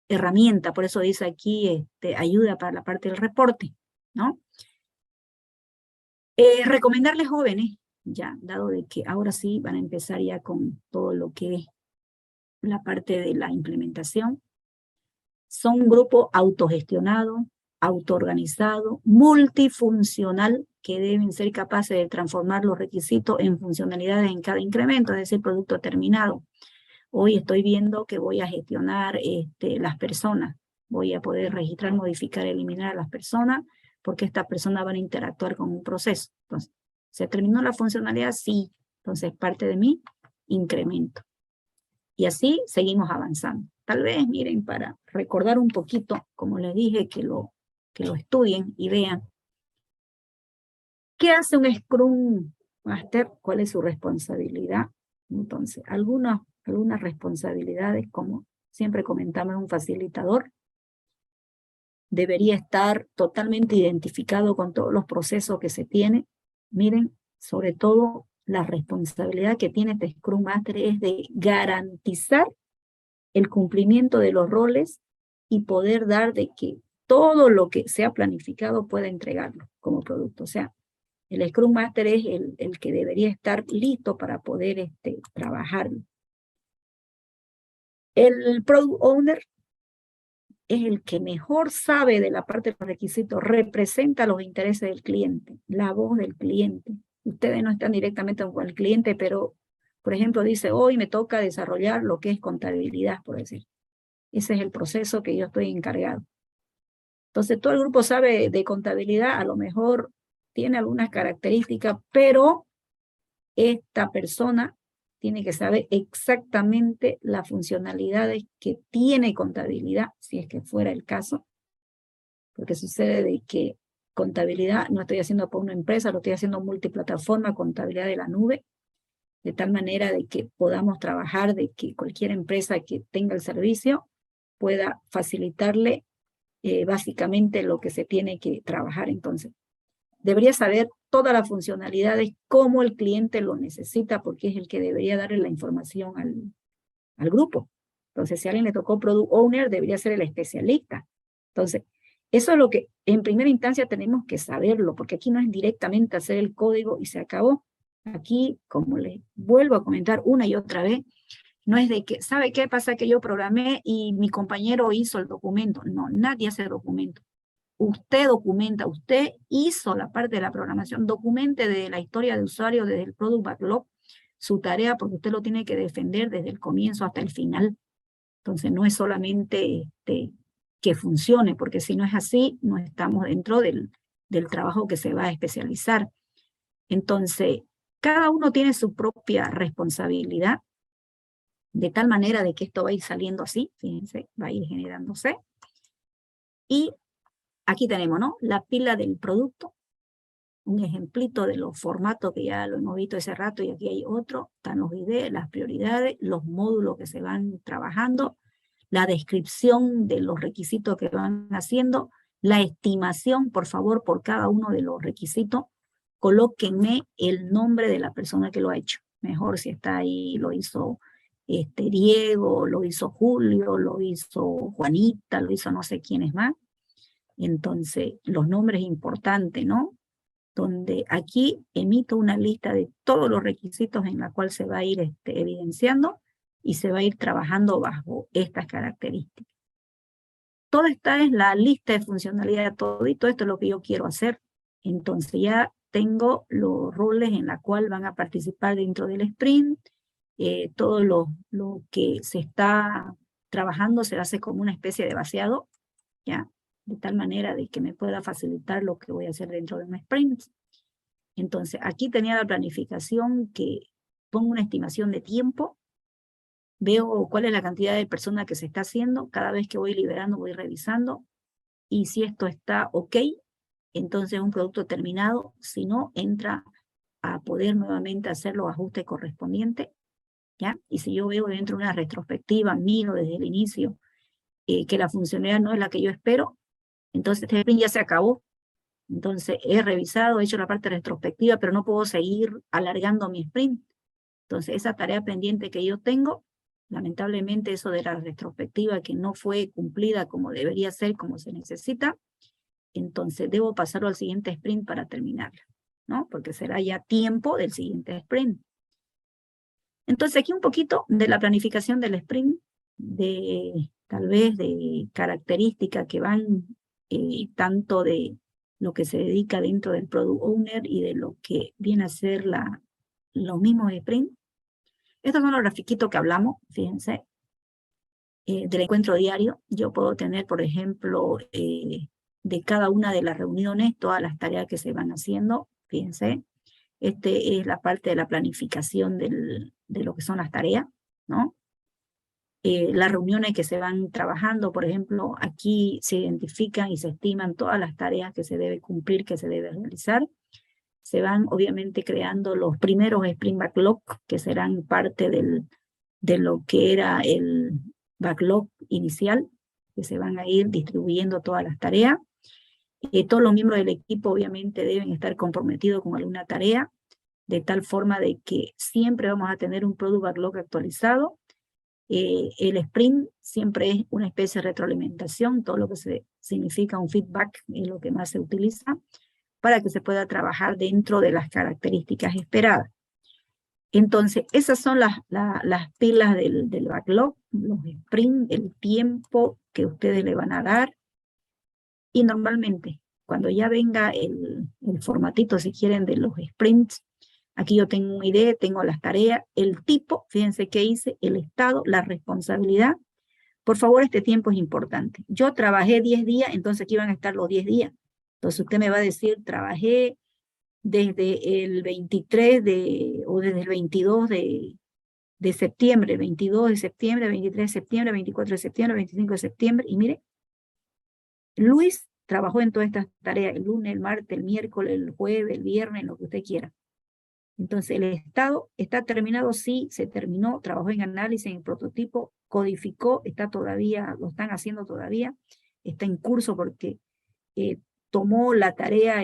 [SPEAKER 1] herramientas, por eso dice aquí ayuda para la parte del reporte, ¿no? Recomendarles jóvenes, ya, dado de que ahora sí van a empezar ya con todo lo que es la parte de la implementación. Son un grupo autogestionado, autoorganizado, multifuncional, que deben ser capaces de transformar los requisitos en funcionalidades en cada incremento, es decir, producto terminado. Hoy estoy viendo que voy a gestionar las personas, voy a poder registrar, modificar, eliminar a las personas, porque estas personas van a interactuar con un proceso. Entonces, ¿se terminó la funcionalidad? Sí. Entonces, parte de mi incremento. Y así seguimos avanzando. Tal vez, miren, para recordar un poquito, como les dije, que lo estudien y vean. ¿Qué hace un Scrum Master? ¿Cuál es su responsabilidad? Entonces, algunas responsabilidades, como siempre comentamos, un facilitador debería estar totalmente identificado con todos los procesos que se tiene. Miren, sobre todo la responsabilidad que tiene este Scrum Master es de garantizar el cumplimiento de los roles y poder dar de que todo lo que se ha planificado pueda entregarlo como producto. O sea, el Scrum Master es el que debería estar listo para poder trabajarlo. El Product Owner es el que mejor sabe de la parte de los requisitos, representa los intereses del cliente, la voz del cliente. Ustedes no están directamente con el cliente, pero, por ejemplo, dice, hoy me toca desarrollar lo que es contabilidad, por decir. Ese es el proceso que yo estoy encargado. Entonces, todo el grupo sabe de contabilidad, a lo mejor tiene algunas características, pero esta persona tiene que saber exactamente las funcionalidades que tiene contabilidad, si es que fuera el caso, porque sucede de que contabilidad no estoy haciendo para una empresa, lo estoy haciendo multiplataforma, contabilidad de la nube, de tal manera de que podamos trabajar, de que cualquier empresa que tenga el servicio pueda facilitarle básicamente lo que se tiene que trabajar. Entonces, debería saber todas las funcionalidades, cómo el cliente lo necesita, porque es el que debería darle la información al grupo. Entonces, si a alguien le tocó Product Owner, debería ser el especialista. Entonces, eso es lo que en primera instancia tenemos que saberlo, porque aquí no es directamente hacer el código y se acabó. Aquí, como les vuelvo a comentar una y otra vez, no es de que, ¿sabe qué pasa? Que yo programé y mi compañero hizo el documento. No, nadie hace documento. Usted documenta, usted hizo la parte de la programación, documente de la historia de usuario desde el Product Backlog, su tarea, porque usted lo tiene que defender desde el comienzo hasta el final. Entonces no es solamente que funcione, porque si no es así, no estamos dentro del trabajo que se va a especializar. Entonces, cada uno tiene su propia responsabilidad, de tal manera de que esto va a ir saliendo así, fíjense, va a ir generándose. Y aquí tenemos, ¿no? La pila del producto, un ejemplito de los formatos que ya lo hemos visto hace rato, y aquí hay otro, están los videos, las prioridades, los módulos que se van trabajando, la descripción de los requisitos que van haciendo, la estimación, por favor, por cada uno de los requisitos, colóquenme el nombre de la persona que lo ha hecho. Mejor si está ahí, lo hizo Diego, lo hizo Julio, lo hizo Juanita, lo hizo no sé quién es más. Entonces, los nombres importantes, ¿no? Donde aquí emito una lista de todos los requisitos en la cual se va a ir evidenciando y se va a ir trabajando bajo estas características. Toda esta es la lista de funcionalidad, todo esto es lo que yo quiero hacer. Entonces ya tengo los roles en la cual van a participar dentro del sprint, todo lo que se está trabajando se hace como una especie de vaciado, ¿ya? De tal manera de que me pueda facilitar lo que voy a hacer dentro de un sprint. Entonces, aquí tenía la planificación que pongo una estimación de tiempo, veo cuál es la cantidad de personas que se está haciendo, cada vez que voy liberando voy revisando, y si esto está ok, entonces un producto terminado, si no, entra a poder nuevamente hacer los ajustes correspondientes, ¿ya? Y si yo veo dentro de una retrospectiva, miro desde el inicio que la funcionalidad no es la que yo espero, entonces este sprint ya se acabó. Entonces he revisado, he hecho la parte retrospectiva, pero no puedo seguir alargando mi sprint. Entonces, esa tarea pendiente que yo tengo, lamentablemente eso de la retrospectiva que no fue cumplida como debería ser, como se necesita, entonces debo pasarlo al siguiente sprint para terminarla, ¿no? Porque será ya tiempo del siguiente sprint. Entonces, aquí un poquito de la planificación del sprint, tal vez de características que van tanto de lo que se dedica dentro del Product Owner y de lo que viene a ser los mismos sprints. Estos son los grafiquitos que hablamos, fíjense, del encuentro diario. Yo puedo tener, por ejemplo, de cada una de las reuniones, todas las tareas que se van haciendo, fíjense. Este es la parte de la planificación de lo que son las tareas, ¿no? Las reuniones que se van trabajando, por ejemplo, aquí se identifican y se estiman todas las tareas que se debe cumplir, que se debe realizar. Se van obviamente creando los primeros sprint backlog, que serán parte de lo que era el backlog inicial, que se van a ir distribuyendo todas las tareas. Todos los miembros del equipo obviamente deben estar comprometidos con alguna tarea, de tal forma de que siempre vamos a tener un product backlog actualizado. El sprint siempre es una especie de retroalimentación, todo lo que significa un feedback es lo que más se utiliza para que se pueda trabajar dentro de las características esperadas. Entonces, esas son las pilas del backlog, los sprints, el tiempo que ustedes le van a dar. Y normalmente, cuando ya venga el formatito, si quieren, de los sprints, aquí yo tengo una idea, tengo las tareas, el tipo, fíjense qué hice, el estado, la responsabilidad. Por favor, este tiempo es importante. Yo trabajé 10 días, entonces aquí van a estar los 10 días. Entonces usted me va a decir, trabajé desde el 23 o desde el 22 de septiembre, 22 de septiembre, 23 de septiembre, 24 de septiembre, 25 de septiembre, y mire, Luis trabajó en todas estas tareas, el lunes, el martes, el miércoles, el jueves, el viernes, lo que usted quiera. Entonces, el estado está terminado, sí, se terminó, trabajó en análisis, en el prototipo, codificó, está todavía, lo están haciendo todavía, está en curso porque tomó la tarea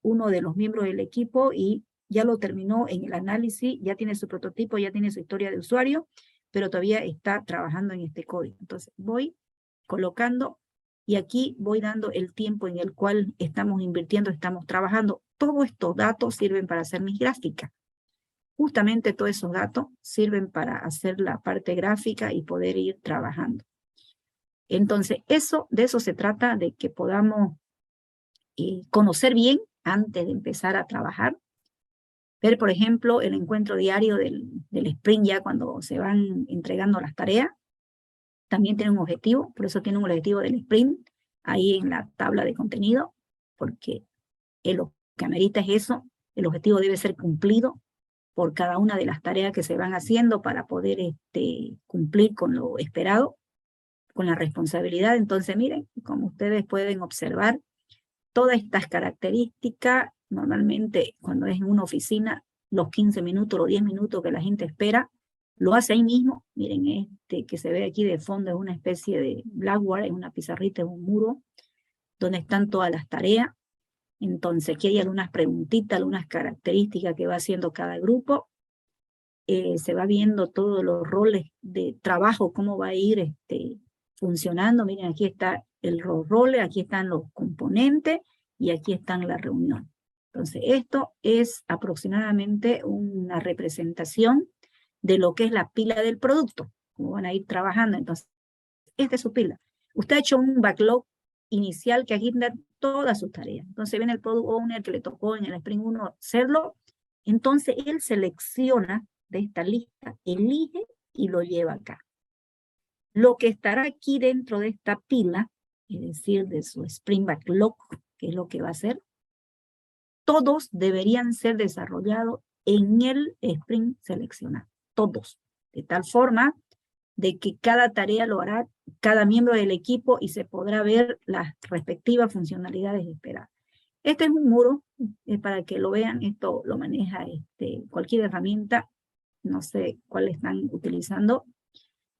[SPEAKER 1] uno de los miembros del equipo y ya lo terminó en el análisis, ya tiene su prototipo, ya tiene su historia de usuario, pero todavía está trabajando en este código. Entonces, voy colocando y aquí voy dando el tiempo en el cual estamos invirtiendo, estamos trabajando. Todos estos datos sirven para hacer mis gráficas. Justamente todos esos datos sirven para hacer la parte gráfica y poder ir trabajando. Entonces, de eso se trata, de que podamos conocer bien antes de empezar a trabajar. Ver, por ejemplo, el encuentro diario del sprint ya cuando se van entregando las tareas. También tiene un objetivo, por eso tiene un objetivo del sprint ahí en la tabla de contenido, porque lo que amerita es eso, el objetivo debe ser cumplido por cada una de las tareas que se van haciendo para poder cumplir con lo esperado, con la responsabilidad. Entonces, miren, como ustedes pueden observar, todas estas características, normalmente cuando es en una oficina, los 15 minutos, los 10 minutos que la gente espera, lo hace ahí mismo. Miren, que se ve aquí de fondo es una especie de blackboard, es una pizarrita, es un muro, donde están todas las tareas. Entonces, aquí hay algunas preguntitas, algunas características que va haciendo cada grupo. Se va viendo todos los roles de trabajo, cómo va a ir funcionando. Miren, aquí está el role, aquí están los componentes y aquí están las reuniones. Entonces, esto es aproximadamente una representación de lo que es la pila del producto, cómo van a ir trabajando. Entonces, esta es su pila. Usted ha hecho un backlog inicial que agenda todas sus tareas. Entonces, viene el Product Owner que le tocó en el Sprint 1 hacerlo. Entonces, él selecciona de esta lista, elige y lo lleva acá. Lo que estará aquí dentro de esta pila, es decir, de su Sprint Backlog, que es lo que va a hacer, todos deberían ser desarrollados en el sprint seleccionado, todos, de tal forma de que cada tarea lo hará cada miembro del equipo y se podrá ver las respectivas funcionalidades esperadas. Este es un muro, para que lo vean, esto lo maneja cualquier herramienta, no sé cuál están utilizando.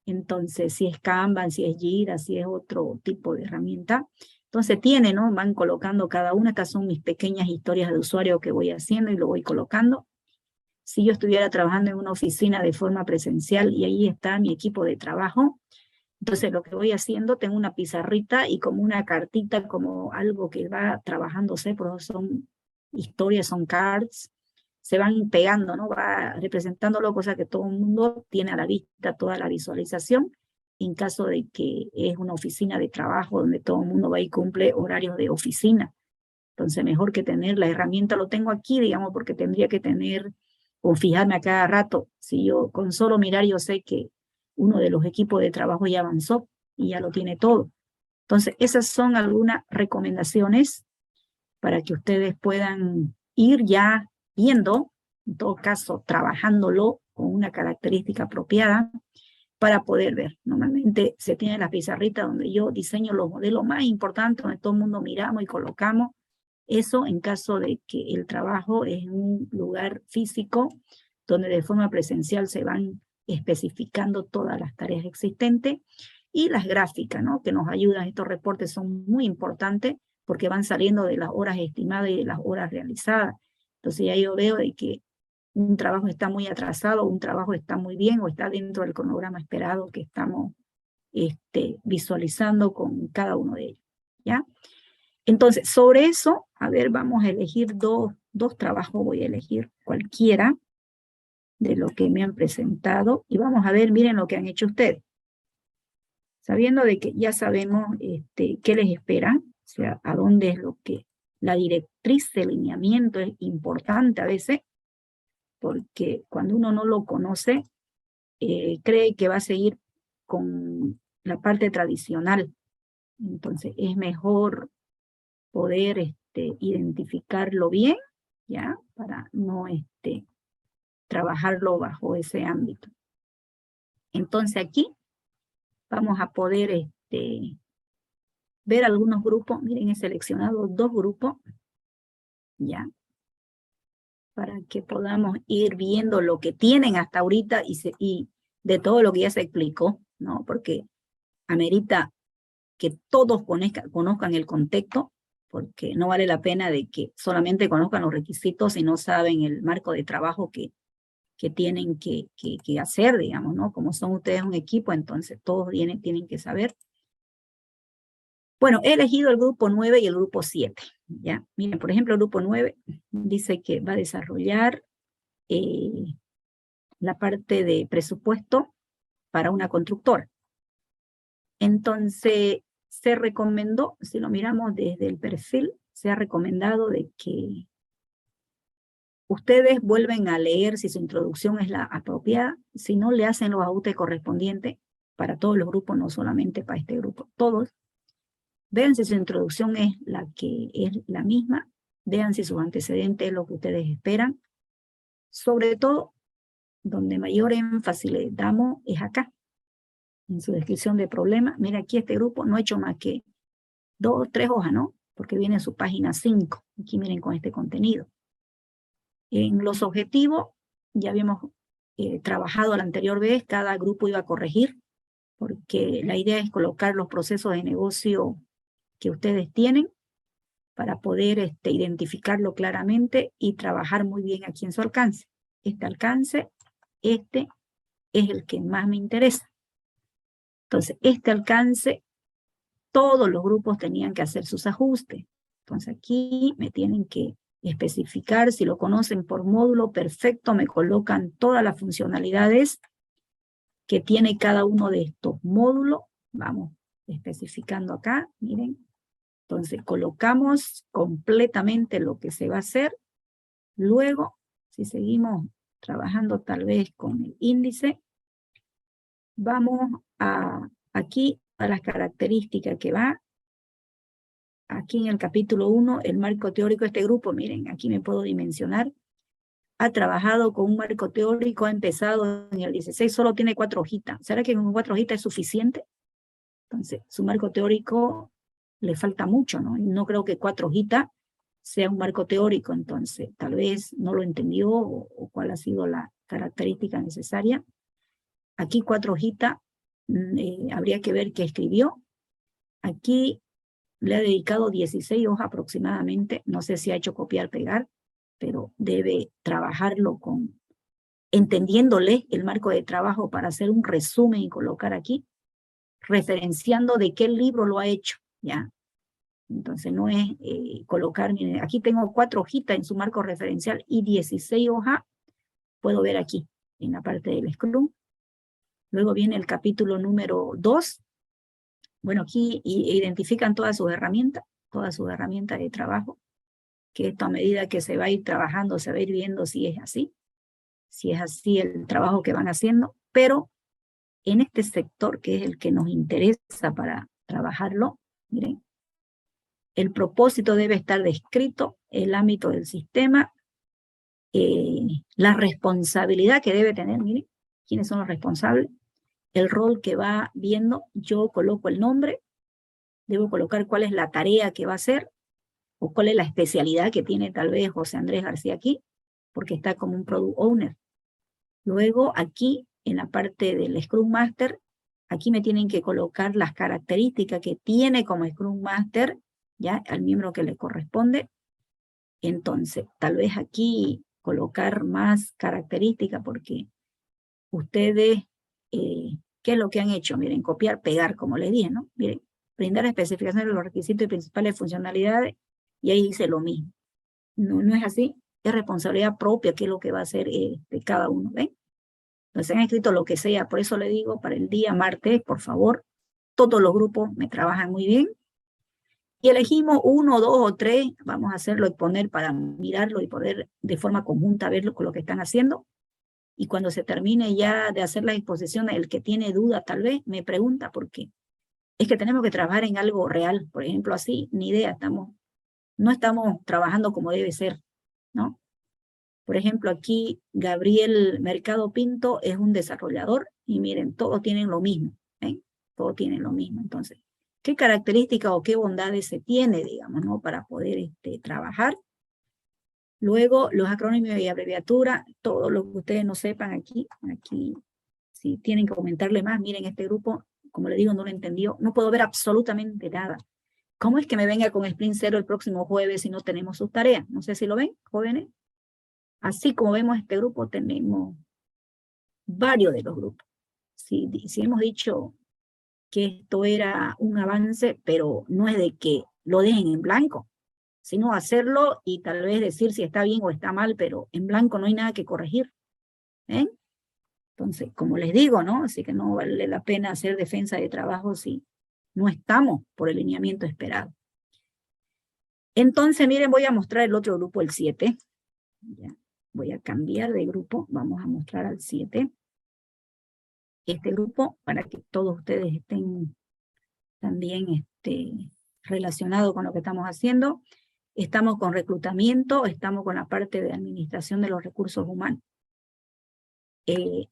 [SPEAKER 1] Entonces, si es Kanban, si es Jira, si es otro tipo de herramienta. Entonces tiene, ¿no? Van colocando cada una. Estas son mis pequeñas historias de usuario que voy haciendo y lo voy colocando. si yo estuviera trabajando en una oficina de forma presencial y ahí está mi equipo de trabajo. Entonces lo que voy haciendo, tengo una pizarrita y como una cartita, como algo que va trabajándose, porque son historias, son cards, se van pegando, ¿no? Va representándolo, cosa que todo el mundo tiene a la vista toda la visualización, en caso de que es una oficina de trabajo donde todo el mundo va y cumple horarios de oficina. Entonces mejor que tener la herramienta, lo tengo aquí, digamos, porque tendría que tener, o fijarme a cada rato. Si yo con solo mirar, yo sé que uno de los equipos de trabajo ya avanzó y ya lo tiene todo. Entonces, esas son algunas recomendaciones para que ustedes puedan ir ya viendo, en todo caso, trabajándolo con una característica apropiada para poder ver. Normalmente se tiene la pizarrita donde yo diseño los modelos más importantes, donde todo el mundo miramos y colocamos. Eso en caso de que el trabajo es en un lugar físico, donde de forma presencial se van especificando todas las tareas existentes, y las gráficas, ¿no? Que nos ayudan. Estos reportes son muy importantes porque van saliendo de las horas estimadas y de las horas realizadas. Entonces ya yo veo de que un trabajo está muy atrasado, un trabajo está muy bien o está dentro del cronograma esperado que estamos visualizando con cada uno de ellos, ¿ya? Entonces, sobre eso, a ver, vamos a elegir dos trabajos, voy a elegir cualquiera de lo que me han presentado y vamos a ver, miren lo que han hecho ustedes. Sabiendo de que ya sabemos qué les espera, o sea, a dónde es lo que la directriz de lineamiento es importante a veces, porque cuando uno no lo conoce, cree que va a seguir con la parte tradicional. Entonces, es mejor poder identificarlo bien, ¿ya? Para no trabajarlo bajo ese ámbito. Entonces aquí vamos a poder ver algunos grupos. Miren, he seleccionado 2 grupos, ¿ya? Para que podamos ir viendo lo que tienen hasta ahorita y de todo lo que ya se explicó, ¿no? Porque amerita que todos conozcan el contexto, porque no vale la pena de que solamente conozcan los requisitos y no saben el marco de trabajo que tienen que hacer, digamos, ¿no? Como son ustedes un equipo, entonces todos tienen que saber. Bueno, he elegido el grupo 9 y el grupo 7, ¿ya? Miren, por ejemplo, el grupo 9 dice que va a desarrollar la parte de presupuesto para una constructora. Entonces, se recomendó, si lo miramos desde el perfil, se ha recomendado de que ustedes vuelven a leer si su introducción es la apropiada, si no le hacen los ajustes correspondientes para todos los grupos, no solamente para este grupo, todos. Vean si su introducción es la que es la misma, vean si sus antecedentes es lo que ustedes esperan. Sobre todo, donde mayor énfasis le damos es acá, en su descripción de problema. Mira, aquí este grupo no ha hecho más que 2 o 3 hojas, ¿no? Porque viene en su página 5. Aquí miren con este contenido. En los objetivos, ya habíamos trabajado la anterior vez, cada grupo iba a corregir, porque la idea es colocar los procesos de negocio que ustedes tienen para poder identificarlo claramente y trabajar muy bien aquí en su alcance. Este alcance, es el que más me interesa. Entonces, este alcance, todos los grupos tenían que hacer sus ajustes. Entonces, aquí me tienen que especificar, si lo conocen por módulo, perfecto, me colocan todas las funcionalidades que tiene cada uno de estos módulos. Vamos especificando acá, miren. Entonces, colocamos completamente lo que se va a hacer. Luego, si seguimos trabajando tal vez con el índice, vamos aquí a las características que va. Aquí en el capítulo 1, el marco teórico de este grupo, miren, aquí me puedo dimensionar. Ha trabajado con un marco teórico, ha empezado en el 16, solo tiene 4 hojitas. ¿Será que con 4 hojitas es suficiente? Entonces, su marco teórico le falta mucho, ¿no? Y no creo que 4 hojitas sea un marco teórico, entonces tal vez no lo entendió o cuál ha sido la característica necesaria. Aquí 4 hojitas, habría que ver qué escribió. Aquí le ha dedicado 16 hojas aproximadamente, no sé si ha hecho copiar, pegar, pero debe trabajarlo con entendiéndole el marco de trabajo para hacer un resumen y colocar aquí, referenciando de qué libro lo ha hecho, ¿ya? Entonces no es colocar, miren, aquí tengo 4 hojitas en su marco referencial y 16 hojas, puedo ver aquí, en la parte del Scrum. Luego viene el capítulo número 2. Bueno, aquí identifican todas sus herramientas de trabajo, que esto a medida que se va a ir trabajando, se va a ir viendo si es así el trabajo que van haciendo, pero en este sector, que es el que nos interesa para trabajarlo, miren, el propósito debe estar descrito, el ámbito del sistema, la responsabilidad que debe tener, miren, quiénes son los responsables, el rol que va viendo, yo coloco el nombre, debo colocar cuál es la tarea que va a hacer, o cuál es la especialidad que tiene tal vez José Andrés García aquí, porque está como un Product Owner. Luego aquí, en la parte del Scrum Master, aquí me tienen que colocar las características que tiene como Scrum Master, ya al miembro que le corresponde. Entonces, tal vez aquí colocar más características, porque ustedes, ¿qué es lo que han hecho? Miren, copiar, pegar, como les dije, ¿no? Miren, brindar especificaciones de los requisitos y principales funcionalidades, y ahí dice lo mismo. No es así, es responsabilidad propia, que es lo que va a hacer cada uno, ¿ven? Entonces han escrito lo que sea, por eso le digo, para el día martes, por favor, todos los grupos me trabajan muy bien, y elegimos 1, 2 o 3, vamos a hacerlo y poner para mirarlo y poder de forma conjunta verlo con lo que están haciendo, y cuando se termine ya de hacer la exposición, el que tiene duda tal vez me pregunta por qué. Es que tenemos que trabajar en algo real, por ejemplo así, ni idea, no estamos trabajando como debe ser, ¿no? Por ejemplo, aquí Gabriel Mercado Pinto es un desarrollador y miren, todos tienen lo mismo, ¿eh? Todos tienen lo mismo. Entonces, ¿qué características o qué bondades se tiene, digamos, ¿no? Para poder trabajar? Luego, los acrónimos y abreviaturas, todo lo que ustedes no sepan aquí, si tienen que comentarle más, miren, este grupo, como le digo, no lo entendió, no puedo ver absolutamente nada. ¿Cómo es que me venga con Sprint 0 el próximo jueves si no tenemos sus tareas? No sé si lo ven, jóvenes. Así como vemos este grupo, tenemos varios de los grupos. Si hemos dicho que esto era un avance, pero no es de que lo dejen en blanco, sino hacerlo y tal vez decir si está bien o está mal, pero en blanco no hay nada que corregir. ¿Eh? Entonces, como les digo, ¿no? Así que no vale la pena hacer defensa de trabajo si no estamos por el lineamiento esperado. Entonces, miren, voy a mostrar el otro grupo, el 7. Ya. Voy a cambiar de grupo, vamos a mostrar al 7. Este grupo, para que todos ustedes estén también relacionados con lo que estamos haciendo. Estamos con reclutamiento, estamos con la parte de administración de los recursos humanos.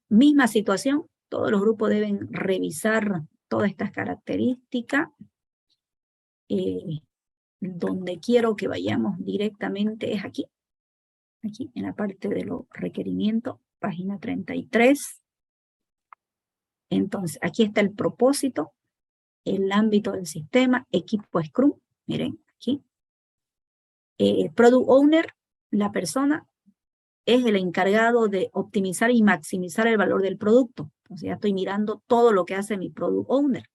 [SPEAKER 1] Misma situación, todos los grupos deben revisar todas estas características. Donde quiero que vayamos directamente es aquí en la parte de los requerimientos, página 33. Entonces, aquí está el propósito, el ámbito del sistema, equipo Scrum, miren aquí. Product Owner, la persona, es el encargado de optimizar y maximizar el valor del producto. Entonces ya estoy mirando todo lo que hace mi Product Owner.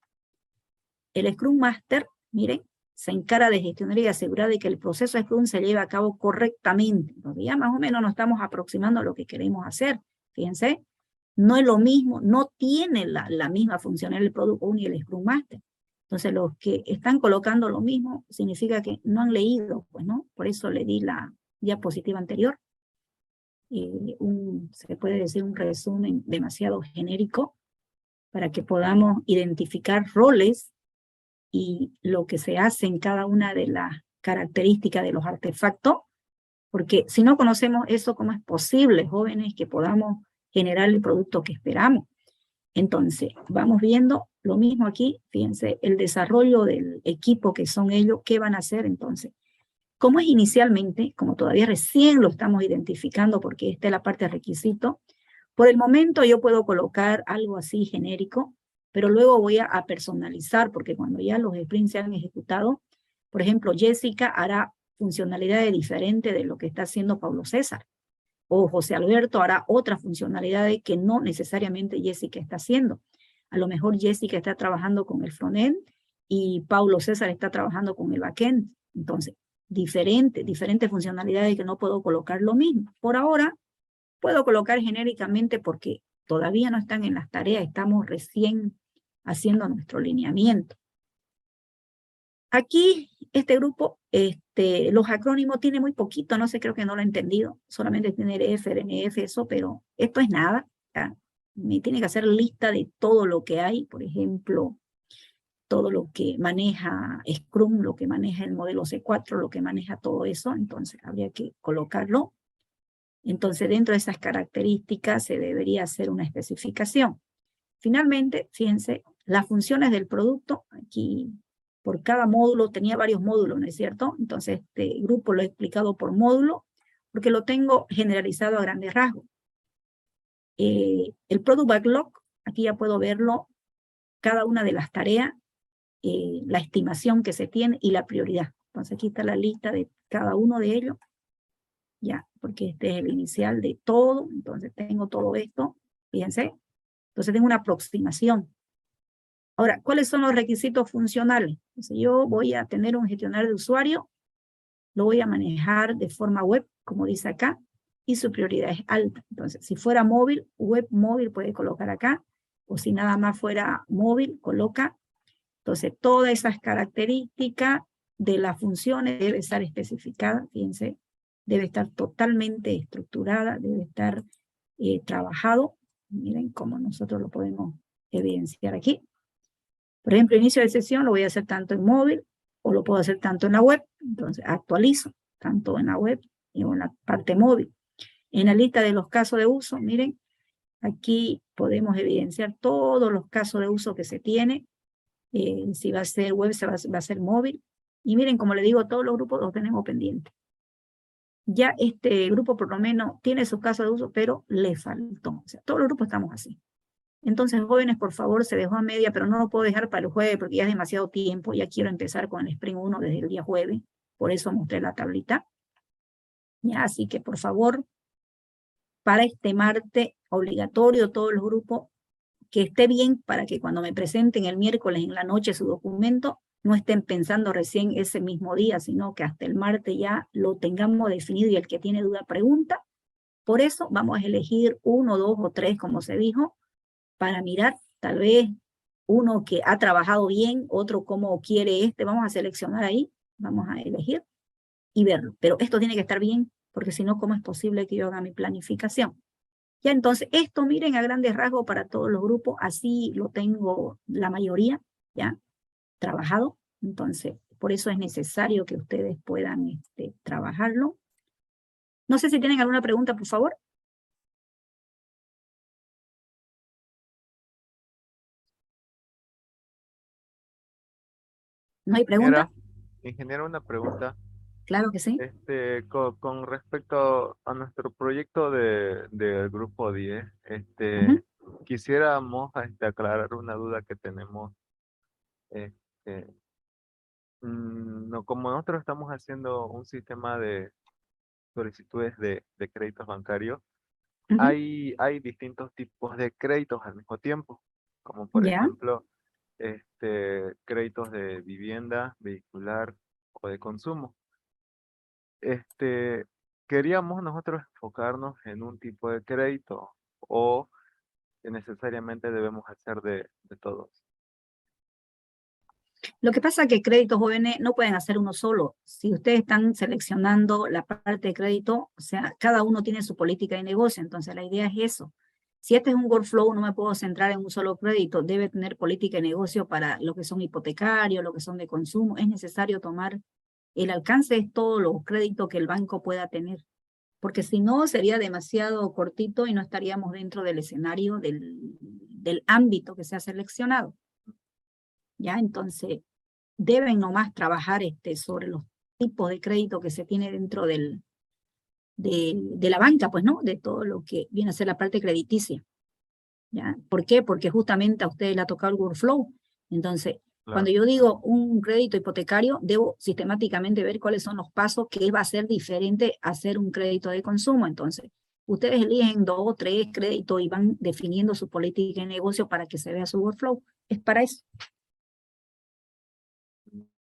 [SPEAKER 1] El Scrum Master, miren, se encarga de gestionar y asegurar de que el proceso Scrum se lleve a cabo correctamente. Entonces ya más o menos nos estamos aproximando a lo que queremos hacer. Fíjense, no es lo mismo, no tiene la misma funcionalidad el Product Owner y el Scrum Master. Entonces los que están colocando lo mismo significa que no han leído, pues, ¿no? Por eso le di la diapositiva anterior. Se puede decir un resumen demasiado genérico para que podamos identificar roles y lo que se hace en cada una de las características de los artefactos, porque si no conocemos eso, ¿cómo es posible, jóvenes, que podamos generar el producto que esperamos? Entonces, vamos viendo lo mismo aquí, fíjense, el desarrollo del equipo que son ellos, ¿qué van a hacer entonces? Como es inicialmente, como todavía recién lo estamos identificando, porque esta es la parte de requisito, por el momento yo puedo colocar algo así genérico, pero luego voy a personalizar, porque cuando ya los sprints se han ejecutado, por ejemplo, Jessica hará funcionalidades diferentes de lo que está haciendo Pablo César. o José Alberto hará otras funcionalidades que no necesariamente Jessica está haciendo. A lo mejor Jessica está trabajando con el frontend y Paulo César está trabajando con el backend. Entonces, diferentes funcionalidades que no puedo colocar lo mismo. Por ahora, puedo colocar genéricamente porque todavía no están en las tareas, estamos recién haciendo nuestro lineamiento. Aquí, este grupo, los acrónimos tiene muy poquito, no sé, creo que no lo he entendido, solamente tiene F, RNF, eso, pero esto es nada. ¿Ya? Me tiene que hacer lista de todo lo que hay, por ejemplo, todo lo que maneja Scrum, lo que maneja el modelo C4, lo que maneja todo eso, entonces habría que colocarlo. Entonces, dentro de esas características se debería hacer una especificación. Finalmente, fíjense, las funciones del producto, aquí por cada módulo, tenía varios módulos, ¿no es cierto? Entonces, este grupo lo he explicado por módulo, porque lo tengo generalizado a grandes rasgos. El Product Backlog, aquí ya puedo verlo, cada una de las tareas, la estimación que se tiene y la prioridad. Entonces, aquí está la lista de cada uno de ellos, ya, porque este es el inicial de todo, entonces tengo todo esto, fíjense. Entonces tengo una aproximación. Ahora, ¿cuáles son los requisitos funcionales? Entonces, yo voy a tener un gestionario de usuario, lo voy a manejar de forma web, como dice acá, y su prioridad es alta. Entonces, si fuera móvil, web móvil puede colocar acá, o si nada más fuera móvil, coloca. Entonces, todas esas características de las funciones debe estar especificada, fíjense, debe estar totalmente estructurada, debe estar trabajado. Miren cómo nosotros lo podemos evidenciar aquí. Por ejemplo, inicio de sesión lo voy a hacer tanto en móvil o lo puedo hacer tanto en la web. Entonces, actualizo tanto en la web y en la parte móvil. En la lista de los casos de uso, miren, aquí podemos evidenciar todos los casos de uso que se tiene. Si va a ser web, va a ser móvil. Y miren, como le digo, todos los grupos los tenemos pendientes. Ya este grupo por lo menos tiene su caso de uso, pero le faltó. O sea, todos los grupos estamos así. Entonces, jóvenes, por favor, se dejó a media, pero no lo puedo dejar para el jueves porque ya es demasiado tiempo. Ya quiero empezar con el Sprint 1 desde el día jueves. Por eso mostré la tablita. Ya, así que, por favor, para este martes, obligatorio todos los grupos, que esté bien para que cuando me presenten el miércoles en la noche su documento, no estén pensando recién ese mismo día, sino que hasta el martes ya lo tengamos definido y el que tiene duda pregunta. Por eso vamos a elegir 1, 2 o 3, como se dijo, para mirar tal vez uno que ha trabajado bien, otro como quiere vamos a seleccionar ahí, vamos a elegir y verlo. Pero esto tiene que estar bien, porque si no, ¿cómo es posible que yo haga mi planificación? Ya, entonces, esto miren a grandes rasgos para todos los grupos, así lo tengo la mayoría, ya, trabajado. Entonces, por eso es necesario que ustedes puedan trabajarlo. No sé si tienen alguna pregunta, por favor. ¿No hay pregunta?
[SPEAKER 2] Ingeniero, una pregunta.
[SPEAKER 1] Claro que sí.
[SPEAKER 2] Con respecto a nuestro proyecto del grupo 10,
[SPEAKER 1] Ujú.
[SPEAKER 2] quisiéramos aclarar una duda que tenemos. Este, no, como nosotros estamos haciendo un sistema de solicitudes de créditos bancarios,
[SPEAKER 1] Ujú.
[SPEAKER 2] hay distintos tipos de créditos al mismo tiempo, como por
[SPEAKER 1] Ya.
[SPEAKER 2] ejemplo, créditos de vivienda, vehicular o de consumo. Este, Queríamos nosotros enfocarnos en un tipo de crédito o que necesariamente debemos hacer de todos.
[SPEAKER 1] Lo que pasa es que créditos jóvenes no pueden hacer uno solo. Si ustedes están seleccionando la parte de crédito, o sea, cada uno tiene su política de negocio, entonces la idea es eso. Si este es un workflow, no me puedo centrar en un solo crédito, debe tener política de negocio para lo que son hipotecarios, lo que son de consumo. Es necesario tomar el alcance de todos los créditos que el banco pueda tener, porque si no sería demasiado cortito y no estaríamos dentro del escenario del ámbito que se ha seleccionado. ¿Ya? Entonces, deben nomás trabajar sobre los tipos de crédito que se tiene dentro de la banca, pues, ¿no? De todo lo que viene a ser la parte crediticia. ¿Ya? ¿Por qué? Porque justamente a ustedes le ha tocado el workflow. Entonces, cuando
[SPEAKER 2] Claro,
[SPEAKER 1] yo digo un crédito hipotecario, debo sistemáticamente ver cuáles son los pasos que va a ser diferente a hacer un crédito de consumo. Entonces, Ustedes eligen 2 o 3 créditos y van definiendo su política de negocio para que se vea su workflow. Es para eso.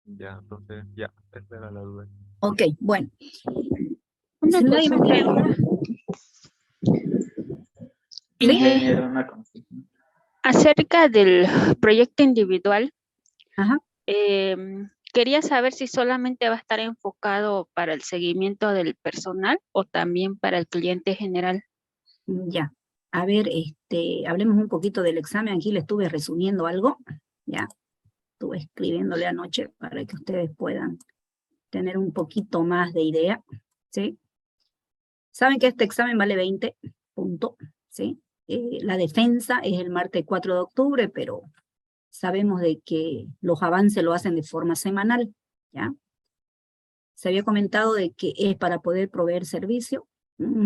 [SPEAKER 2] Ya, entonces, ya, esa era la duda.
[SPEAKER 1] Ok, bueno.
[SPEAKER 3] Una
[SPEAKER 1] Si nadie me
[SPEAKER 3] consulta.
[SPEAKER 1] ¿Sí?
[SPEAKER 4] Ingeniero, una consulta.
[SPEAKER 3] Acerca del proyecto individual,
[SPEAKER 1] Ajá.
[SPEAKER 3] quería saber si solamente va a estar enfocado para el seguimiento del personal o también para el cliente general.
[SPEAKER 1] Ya. A ver, hablemos un poquito del examen. Aquí le estuve resumiendo algo. Ya. Estuve escribiéndole anoche para que ustedes puedan tener un poquito más de idea. ¿Sí? Saben que este examen vale 20 puntos. ¿Sí? La defensa es el martes 4 de octubre, pero sabemos de que los avances lo hacen de forma semanal. ¿Ya? Se había comentado de que es para poder proveer servicio,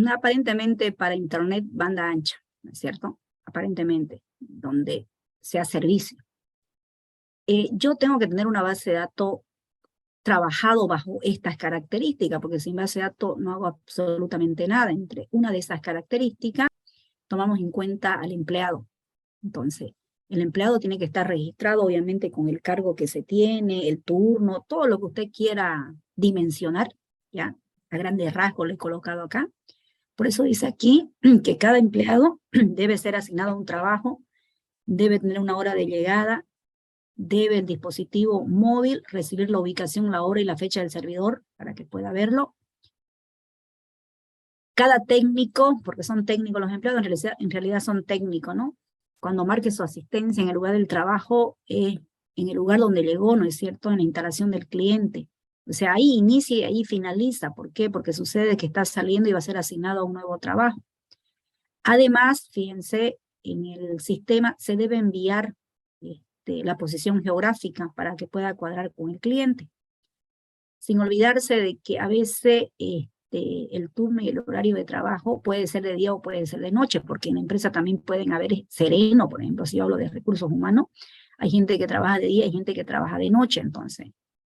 [SPEAKER 1] aparentemente para internet banda ancha, ¿no es cierto? Aparentemente, donde sea servicio. Yo tengo que tener una base de datos trabajado bajo estas características, porque sin base de datos no hago absolutamente nada. Entre una de esas características, tomamos en cuenta al empleado. Entonces, el empleado tiene que estar registrado, obviamente, con el cargo que se tiene, el turno, todo lo que usted quiera dimensionar, ¿ya? A grandes rasgos lo he colocado acá. Por eso dice aquí que cada empleado debe ser asignado a un trabajo, debe tener una hora de llegada, debe el dispositivo móvil recibir la ubicación, la hora y la fecha del servidor para que pueda verlo. Cada técnico, porque son técnicos los empleados, en realidad son técnicos, ¿no? Cuando marque su asistencia en el lugar del trabajo, en el lugar donde llegó, ¿no es cierto?, en la instalación del cliente. O sea, ahí inicia y ahí finaliza. ¿Por qué? Porque sucede que está saliendo y va a ser asignado a un nuevo trabajo. Además, fíjense, en el sistema se debe enviar la posición geográfica para que pueda cuadrar con el cliente. Sin olvidarse de que a veces el turno y el horario de trabajo puede ser de día o puede ser de noche, porque en la empresa también pueden haber sereno, por ejemplo, si yo hablo de recursos humanos, hay gente que trabaja de día, hay gente que trabaja de noche, entonces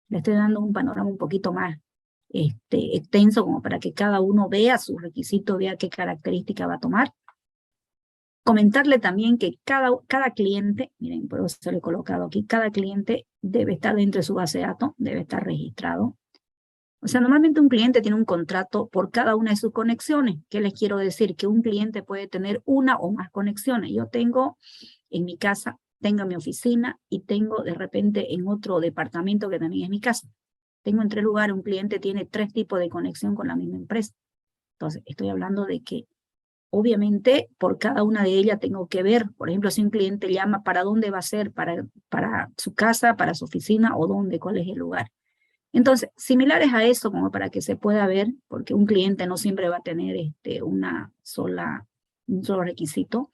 [SPEAKER 1] le estoy dando un panorama un poquito más extenso como para que cada uno vea sus requisitos, vea qué característica va a tomar. Comentarle también que cada cliente, miren, por eso lo he colocado aquí, cada cliente debe estar dentro de su base de datos, debe estar registrado. O sea, normalmente un cliente tiene un contrato por cada una de sus conexiones. ¿Qué les quiero decir? Que un cliente puede tener una o más conexiones. Yo tengo en mi casa, tengo en mi oficina y tengo de repente en otro departamento que también es mi casa. Tengo en 3 lugares, un cliente tiene 3 tipos de conexión con la misma empresa. Entonces, estoy hablando de que obviamente por cada una de ellas tengo que ver, por ejemplo, si un cliente llama, ¿para dónde va a ser? ¿Para su casa, para su oficina o dónde? ¿Cuál es el lugar? Entonces, similares a eso, como para que se pueda ver, porque un cliente no siempre va a tener un solo requisito.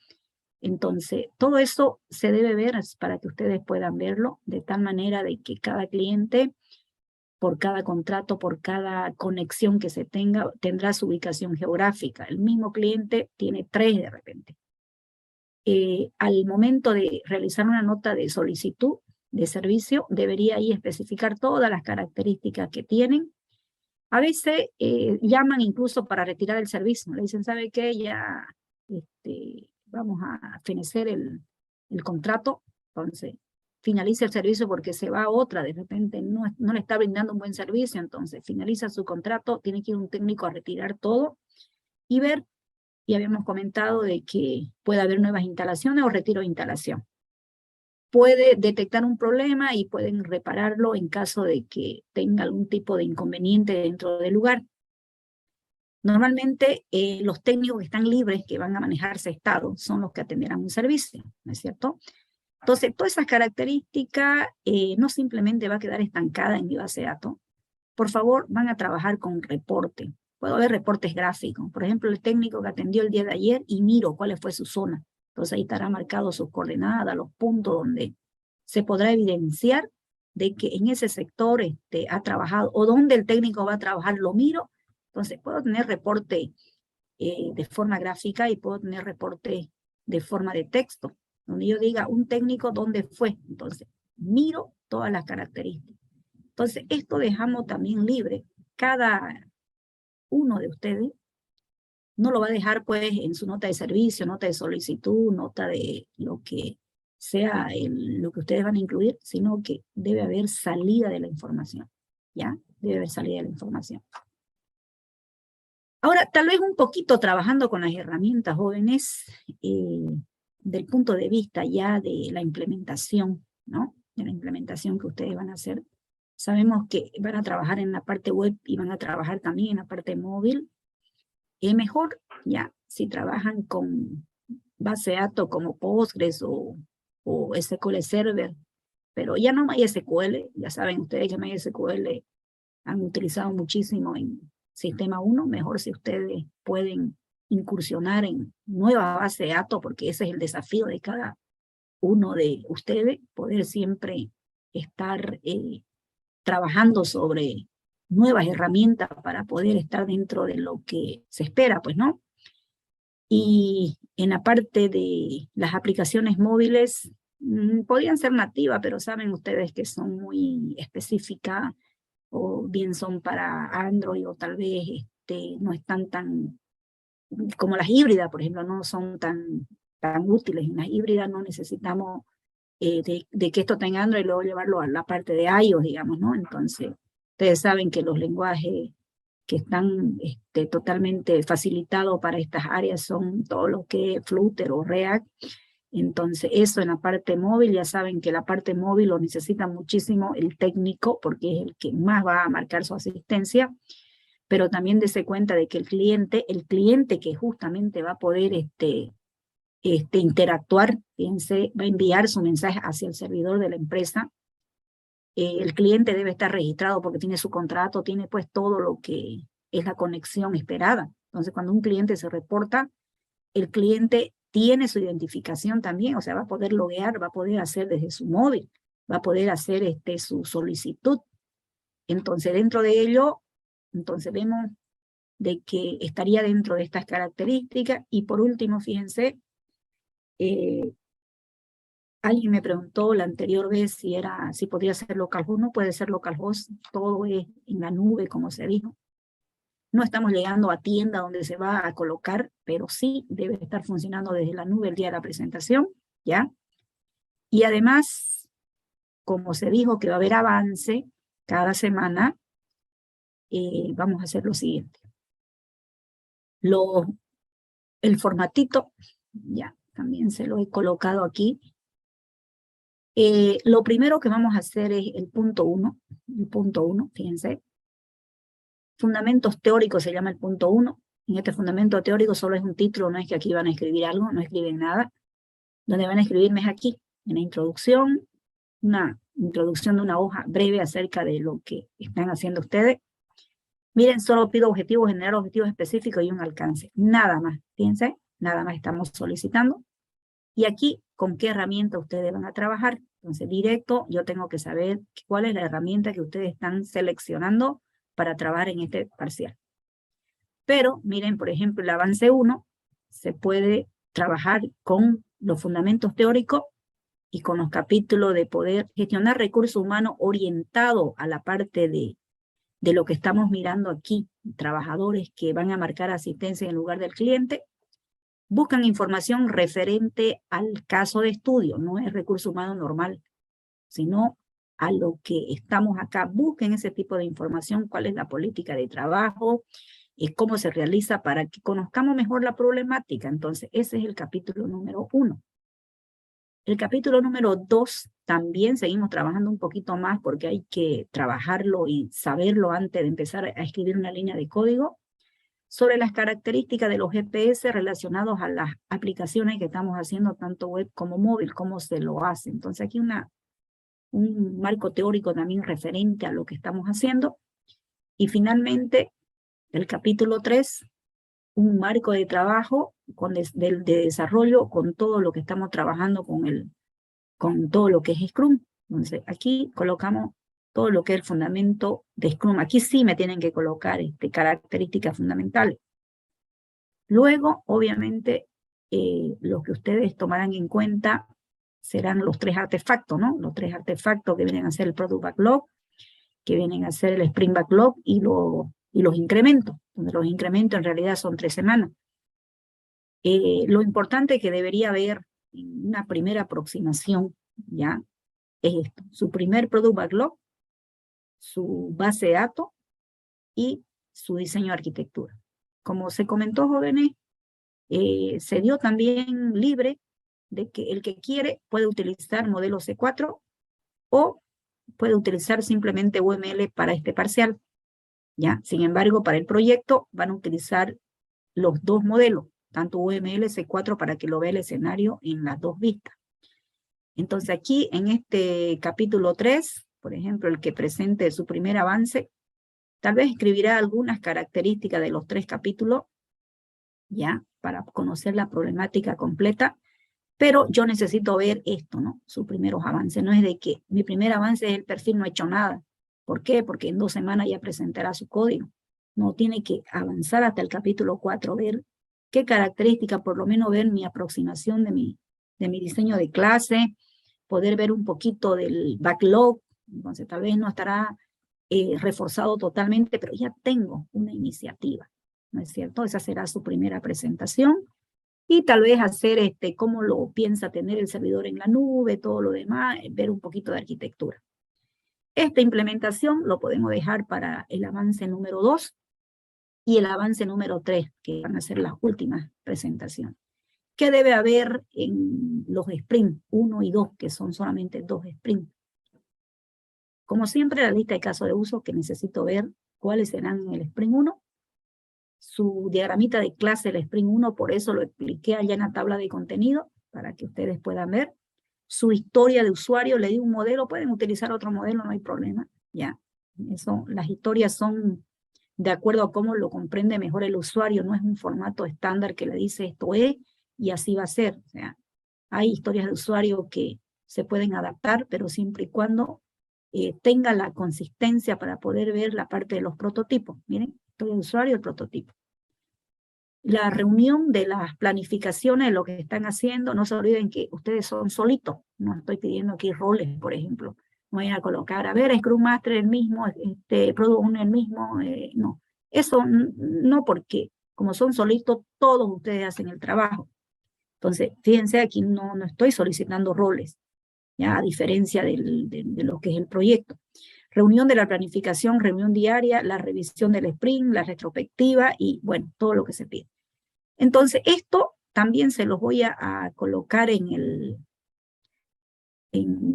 [SPEAKER 1] Entonces, todo eso se debe ver para que ustedes puedan verlo, de tal manera de que cada cliente, por cada contrato, por cada conexión que se tenga, tendrá su ubicación geográfica. El mismo cliente tiene 3 de repente. Al momento de realizar una nota de solicitud de servicio, debería ahí especificar todas las características que tienen. A veces llaman incluso para retirar el servicio. Le dicen, ¿sabe qué? Ya vamos a fenecer el contrato. Entonces, finaliza el servicio porque se va a otra. De repente no le está brindando un buen servicio. Entonces, finaliza su contrato. Tiene que ir un técnico a retirar todo y ver. Y habíamos comentado de que puede haber nuevas instalaciones o retiro de instalación. Puede detectar un problema y pueden repararlo en caso de que tenga algún tipo de inconveniente dentro del lugar. Normalmente los técnicos que están libres, que van a manejarse estado, son los que atenderán un servicio, ¿no es cierto? Entonces, todas esas características no simplemente va a quedar estancada en mi base de datos. Por favor, van a trabajar con reporte. Puedo ver reportes gráficos. Por ejemplo, el técnico que atendió el día de ayer y miro cuál fue su zona. Entonces ahí estará marcado sus coordenadas, los puntos donde se podrá evidenciar de que en ese sector ha trabajado o donde el técnico va a trabajar, lo miro. Entonces puedo tener reporte de forma gráfica y puedo tener reporte de forma de texto, donde yo diga un técnico dónde fue. Entonces miro todas las características. Entonces esto dejamos también libre cada uno de ustedes no lo va a dejar pues en su nota de servicio, nota de solicitud, nota de lo que sea lo que ustedes van a incluir, sino que debe haber salida de la información, ¿ya? Debe haber salida de la información. Ahora, tal vez un poquito trabajando con las herramientas jóvenes, del punto de vista ya de la implementación, ¿no? De la implementación que ustedes van a hacer. Sabemos que van a trabajar en la parte web y van a trabajar también en la parte móvil. Es mejor, ya, si trabajan con base de datos como Postgres o SQL Server, pero ya no MySQL, ya saben ustedes que MySQL han utilizado muchísimo en Sistema 1, mejor si ustedes pueden incursionar en nueva base de datos, porque ese es el desafío de cada uno de ustedes, poder siempre estar trabajando sobre nuevas herramientas para poder estar dentro de lo que se espera, pues, ¿no? Y en la parte de las aplicaciones móviles, podrían ser nativas, pero saben ustedes que son muy específicas, o bien son para Android, o tal vez no están tan, como las híbridas, por ejemplo, no son tan útiles. En las híbridas no necesitamos de que esto tenga Android y luego llevarlo a la parte de iOS, digamos, ¿no? Entonces, ustedes saben que los lenguajes que están totalmente facilitados para estas áreas son todo lo que es Flutter o React. Entonces, eso en la parte móvil, ya saben que la parte móvil lo necesita muchísimo el técnico, porque es el que más va a marcar su asistencia, pero también dése cuenta de que el cliente que justamente va a poder interactuar, fíjense, va a enviar su mensaje hacia el servidor de la empresa. El cliente debe estar registrado porque tiene su contrato, tiene pues todo lo que es la conexión esperada. Entonces, cuando un cliente se reporta, el cliente tiene su identificación también, o sea, va a poder loguear, va a poder hacer desde su móvil, va a poder hacer su solicitud. Entonces, dentro de ello, entonces vemos de que estaría dentro de estas características. Y por último, fíjense, alguien me preguntó la anterior vez si podría ser localhost. No puede ser localhost, todo es en la nube, como se dijo. No estamos llegando a tienda donde se va a colocar, pero sí debe estar funcionando desde la nube el día de la presentación, ¿ya? Y además, como se dijo que va a haber avance cada semana, vamos a hacer lo siguiente. El formatito, ya, también se lo he colocado aquí. Lo primero que vamos a hacer es el punto 1, fíjense. Fundamentos teóricos se llama el punto 1. En este fundamento teórico solo es un título, no es que aquí van a escribir algo, no escriben nada. Donde van a escribirme es aquí, en la introducción, una introducción de una hoja breve acerca de lo que están haciendo ustedes. Miren, solo pido objetivos, generar objetivos específicos y un alcance. Nada más, fíjense, nada más estamos solicitando. Y aquí, ¿con qué herramienta ustedes van a trabajar? Entonces, directo, yo tengo que saber cuál es la herramienta que ustedes están seleccionando para trabajar en este parcial. Pero, miren, por ejemplo, el avance 1 se puede trabajar con los fundamentos teóricos y con los capítulos de poder gestionar recursos humanos orientado a la parte de lo que estamos mirando aquí. Trabajadores que van a marcar asistencia en lugar del cliente, buscan información referente al caso de estudio, no es recurso humano normal, sino a lo que estamos acá. Busquen ese tipo de información, cuál es la política de trabajo, cómo se realiza para que conozcamos mejor la problemática. Entonces, ese es el capítulo número 1. El capítulo número 2 también seguimos trabajando un poquito más porque hay que trabajarlo y saberlo antes de empezar a escribir una línea de código sobre las características de los GPS relacionados a las aplicaciones que estamos haciendo, tanto web como móvil, cómo se lo hace. Entonces, aquí un marco teórico también referente a lo que estamos haciendo. Y finalmente, el capítulo 3, un marco de trabajo de desarrollo con todo lo que estamos trabajando con todo lo que es Scrum. Entonces, aquí colocamos todo lo que es el fundamento de Scrum. Aquí sí me tienen que colocar características fundamentales. Luego, obviamente, lo que ustedes tomarán en cuenta serán los 3 artefactos, ¿no? Los 3 artefactos que vienen a ser el Product Backlog, que vienen a ser el Sprint Backlog y los incrementos. Donde los incrementos en realidad son 3 semanas. Lo importante que debería haber en una primera aproximación, ¿ya? Es esto, su primer Product Backlog, su base de datos y su diseño de arquitectura. Como se comentó, jóvenes, se dio también libre de que el que quiere puede utilizar modelo C4 o puede utilizar simplemente UML para este parcial, ¿ya? Sin embargo, para el proyecto van a utilizar los dos modelos, tanto UML C4 para que lo vea el escenario en las dos vistas. Entonces aquí en este capítulo 3, por ejemplo, el que presente su primer avance, tal vez escribirá algunas características de los 3 capítulos, ya, para conocer la problemática completa, pero yo necesito ver esto, ¿no? Sus primeros avances. No es de que mi primer avance es el perfil, no he hecho nada. ¿Por qué? Porque en 2 semanas ya presentará su código. No tiene que avanzar hasta el capítulo 4, ver qué características, por lo menos ver mi aproximación de mi diseño de clase, poder ver un poquito del backlog. Entonces tal vez no estará reforzado totalmente, pero ya tengo una iniciativa, ¿no es cierto? Esa será su primera presentación. Y tal vez hacer cómo lo piensa tener el servidor en la nube, todo lo demás, ver un poquito de arquitectura. Esta implementación lo podemos dejar para el avance número 2 y el avance número 3, que van a ser las últimas presentaciones. ¿Qué debe haber en los sprint 1 y 2, que son solamente 2 sprints? Como siempre, la lista de casos de uso que necesito ver cuáles serán en el sprint 1, su diagramita de clase del Sprint 1, por eso lo expliqué allá en la tabla de contenido, para que ustedes puedan ver. Su historia de usuario, le di un modelo, pueden utilizar otro modelo, no hay problema, ya. Eso, las historias son de acuerdo a cómo lo comprende mejor el usuario, no es un formato estándar que le dice esto es, y así va a ser. O sea, hay historias de usuario que se pueden adaptar, pero siempre y cuando tenga la consistencia para poder ver la parte de los prototipos. Miren, historia de usuario, el prototipo. La reunión de las planificaciones, lo que están haciendo, no se olviden que ustedes son solitos, no estoy pidiendo aquí roles, por ejemplo, no vayan a colocar, a ver, Scrum Master el mismo, Product Owner el mismo, no, eso no, porque como son solitos, todos ustedes hacen el trabajo. Entonces, fíjense, aquí no estoy solicitando roles, ya a diferencia de lo que es el proyecto. Reunión de la planificación, reunión diaria, la revisión del sprint, la retrospectiva y, bueno, todo lo que se pide. Entonces, esto también se los voy a colocar en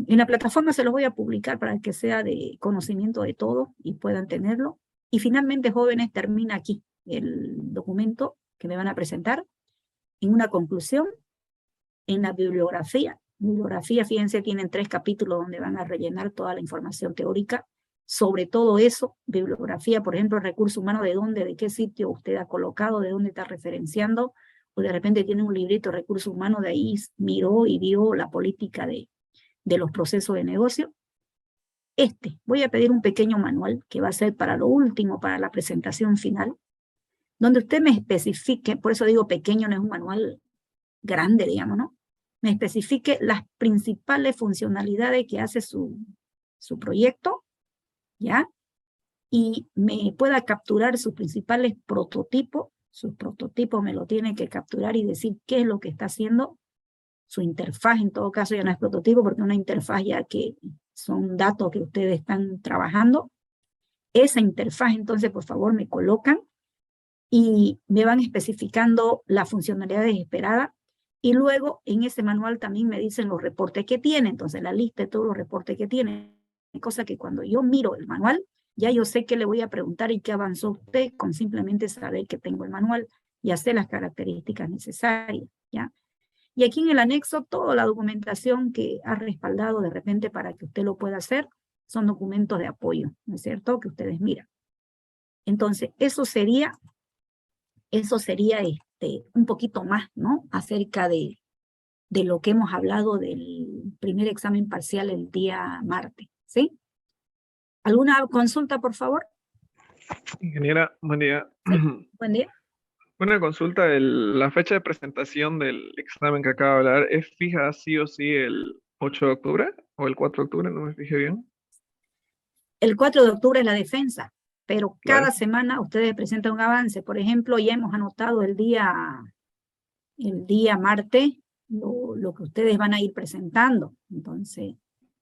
[SPEAKER 1] la plataforma, se los voy a publicar para que sea de conocimiento de todos y puedan tenerlo. Y finalmente, jóvenes, termina aquí el documento que me van a presentar en una conclusión, en la bibliografía. Bibliografía, fíjense, tienen 3 capítulos donde van a rellenar toda la información teórica sobre todo eso. Bibliografía, por ejemplo, recursos humanos, de dónde, de qué sitio usted ha colocado, de dónde está referenciando, o de repente tiene un librito de recursos humanos, de ahí miró y vio la política de los procesos de negocio. Voy a pedir un pequeño manual que va a ser para lo último, para la presentación final, donde usted me especifique, por eso digo pequeño, no es un manual grande, digamos, ¿no? Me especifique las principales funcionalidades que hace su proyecto, ¿ya? Y me pueda capturar sus principales prototipos. Sus prototipos me lo tiene que capturar y decir qué es lo que está haciendo. Su interfaz, en todo caso, ya no es prototipo, porque una interfaz ya que son datos que ustedes están trabajando. Esa interfaz, entonces, por favor, me colocan y me van especificando las funcionalidades esperadas. Y luego, en ese manual también me dicen los reportes que tiene. Entonces, la lista de todos los reportes que tiene. Cosa que cuando yo miro el manual, ya yo sé qué le voy a preguntar y qué avanzó usted con simplemente saber que tengo el manual y hacer las características necesarias, ¿ya? Y aquí en el anexo, toda la documentación que ha respaldado de repente para que usted lo pueda hacer, son documentos de apoyo, ¿no es cierto? Que ustedes miran. Entonces, eso sería un poquito más, ¿no? Acerca de lo que hemos hablado del primer examen parcial el día martes, ¿sí? ¿Alguna consulta, por favor?
[SPEAKER 4] Ingeniera, buen día.
[SPEAKER 1] Sí, buen día.
[SPEAKER 4] Una consulta, la fecha de presentación del examen que acaba de hablar, ¿es fija sí o sí el 8 de octubre o el 4 de octubre? No me fijé bien.
[SPEAKER 1] El 4 de octubre es la defensa, pero
[SPEAKER 4] Claro.
[SPEAKER 1] cada semana ustedes presentan un avance. Por ejemplo, ya hemos anotado el día el día martes lo que ustedes van a ir presentando. Entonces,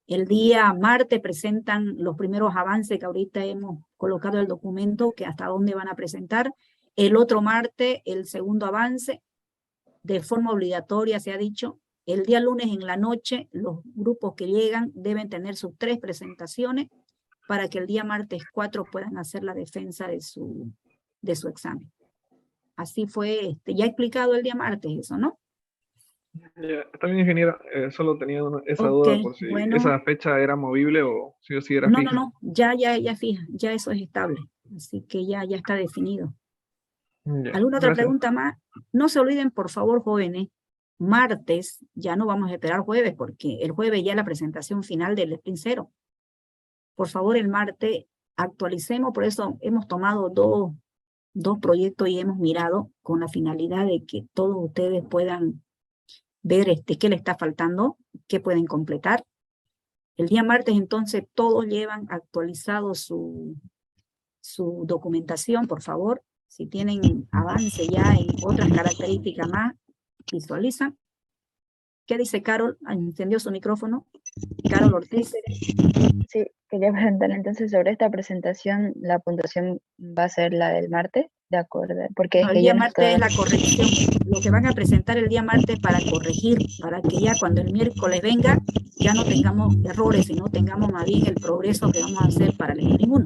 [SPEAKER 1] el día martes presentan los primeros avances que ahorita hemos colocado en el documento, que hasta dónde van a presentar. El otro martes, el segundo avance, de forma obligatoria, se ha dicho. El día lunes en la noche, los grupos que llegan deben tener sus 3 presentaciones para que el día martes 4 puedan hacer la defensa de su examen. Así fue, ya he explicado el día martes eso, ¿no?
[SPEAKER 4] Ya, está bien, ingeniera. Solo tenía esa
[SPEAKER 1] Ok,
[SPEAKER 4] duda por si
[SPEAKER 1] bueno.
[SPEAKER 4] esa fecha era movible o sí o sí era
[SPEAKER 1] No,
[SPEAKER 4] fija.
[SPEAKER 1] no, ya fija, ya eso es estable. Así que ya está definido.
[SPEAKER 4] Ya,
[SPEAKER 1] ¿Alguna otra
[SPEAKER 4] gracias.
[SPEAKER 1] pregunta más? No se olviden, por favor, jóvenes, martes, ya no vamos a esperar jueves, porque el jueves ya es la presentación final del sprint 0. Por favor, el martes actualicemos, por eso hemos tomado dos proyectos y hemos mirado con la finalidad de que todos ustedes puedan ver qué le está faltando, qué pueden completar. El día martes, entonces, todos llevan actualizado su documentación, por favor. Si tienen avance ya en otras características más, visualizan. ¿Qué dice Carol? Encendió su micrófono. Carol Ortiz.
[SPEAKER 5] Sí, quería preguntar entonces sobre esta presentación, la puntuación va a ser la del martes, de acuerdo, porque
[SPEAKER 1] No,
[SPEAKER 5] es
[SPEAKER 1] el
[SPEAKER 5] que
[SPEAKER 1] día
[SPEAKER 5] yo no
[SPEAKER 1] martes es
[SPEAKER 5] estaba.
[SPEAKER 1] la corrección. Lo que van a presentar el día martes para corregir, para que ya cuando el miércoles venga, ya no tengamos errores, sino tengamos más bien el progreso que vamos a hacer para el sprint 1.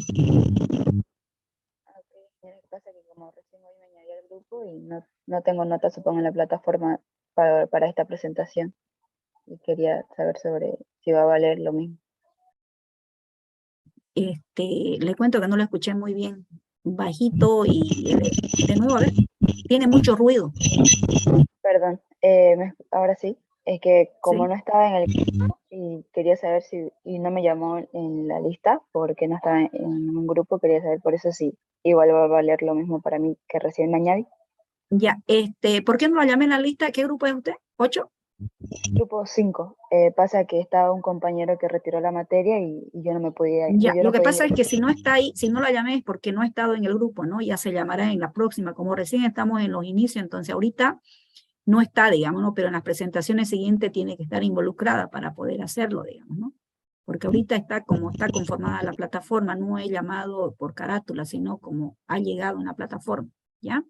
[SPEAKER 5] Lo que pasa es que como recién hoy me añadí al grupo y no tengo notas, supongo, en la plataforma para esta presentación. Y quería saber sobre si va a valer lo mismo.
[SPEAKER 1] Le cuento que no lo escuché muy bien, bajito y de nuevo, a ver, tiene mucho ruido.
[SPEAKER 5] Perdón, ahora sí, es que como
[SPEAKER 1] Sí.
[SPEAKER 5] no estaba en el grupo y quería saber si, y no me llamó en la lista porque no estaba en un grupo, quería saber por eso si igual va a valer lo mismo para mí que recién me añadí.
[SPEAKER 1] Ya, ¿por qué no la llamé en la lista? ¿Qué grupo es usted? ¿8?
[SPEAKER 5] Grupo 5. Pasa que estaba un compañero que retiró la materia y yo no me podía,
[SPEAKER 1] Ya,
[SPEAKER 5] yo
[SPEAKER 1] lo
[SPEAKER 5] no
[SPEAKER 1] que
[SPEAKER 5] podía
[SPEAKER 1] pasa es
[SPEAKER 5] ingresar.
[SPEAKER 1] que si no está ahí, si no la llamé es porque no ha estado en el grupo, ¿no? Ya se llamará en la próxima, como recién estamos en los inicios, entonces ahorita no está, digamos, ¿no? Pero en las presentaciones siguientes tiene que estar involucrada para poder hacerlo, digamos, ¿no? Porque ahorita está como está conformada la plataforma, no he llamado por carátula, sino como ha llegado una plataforma, ¿ya?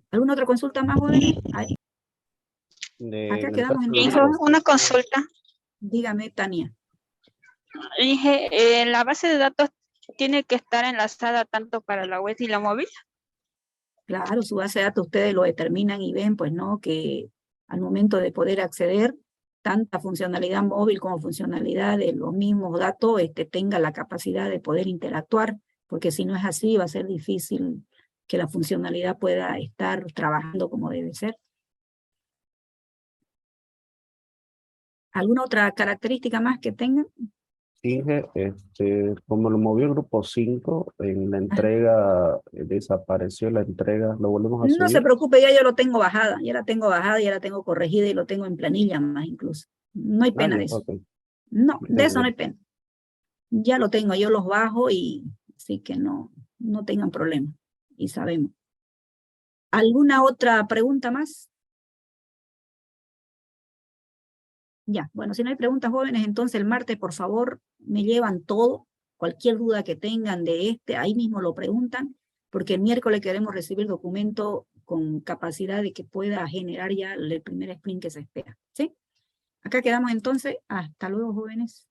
[SPEAKER 1] ¿Alguna otra consulta más, jóvenes? Acá
[SPEAKER 6] En el
[SPEAKER 1] quedamos
[SPEAKER 6] caso del
[SPEAKER 1] entonces.
[SPEAKER 6] grupo
[SPEAKER 3] Una
[SPEAKER 6] 5,
[SPEAKER 3] consulta.
[SPEAKER 1] Dígame, Tania.
[SPEAKER 3] Dije, la base de datos tiene que estar enlazada tanto para la web y la móvil.
[SPEAKER 1] Claro, su base de datos ustedes lo determinan y ven, pues, ¿no? Que al momento de poder acceder, tanta funcionalidad móvil como funcionalidad de los mismos datos, tenga la capacidad de poder interactuar, porque si no es así, va a ser difícil que la funcionalidad pueda estar trabajando como debe ser. ¿Alguna otra característica más que tengan?
[SPEAKER 6] Inge, como lo movió el grupo 5, en la entrega desapareció la entrega, lo volvemos a
[SPEAKER 1] No se
[SPEAKER 6] subir.
[SPEAKER 1] preocupe, ya yo lo tengo bajada, ya la tengo bajada, ya la tengo corregida y lo tengo en planilla más incluso. No hay pena
[SPEAKER 6] Ya,
[SPEAKER 1] de eso.
[SPEAKER 6] ok,
[SPEAKER 1] No, de eso no hay
[SPEAKER 6] bien.
[SPEAKER 1] pena. Ya lo tengo, yo los bajo y así que no tengan problema. Y sabemos. ¿Alguna otra pregunta más? Ya, bueno, si no hay preguntas, jóvenes, entonces el martes, por favor, me llevan todo, cualquier duda que tengan de ahí mismo lo preguntan, porque el miércoles queremos recibir documento con capacidad de que pueda generar ya el primer sprint que se espera, ¿sí? Acá quedamos entonces, hasta luego, jóvenes.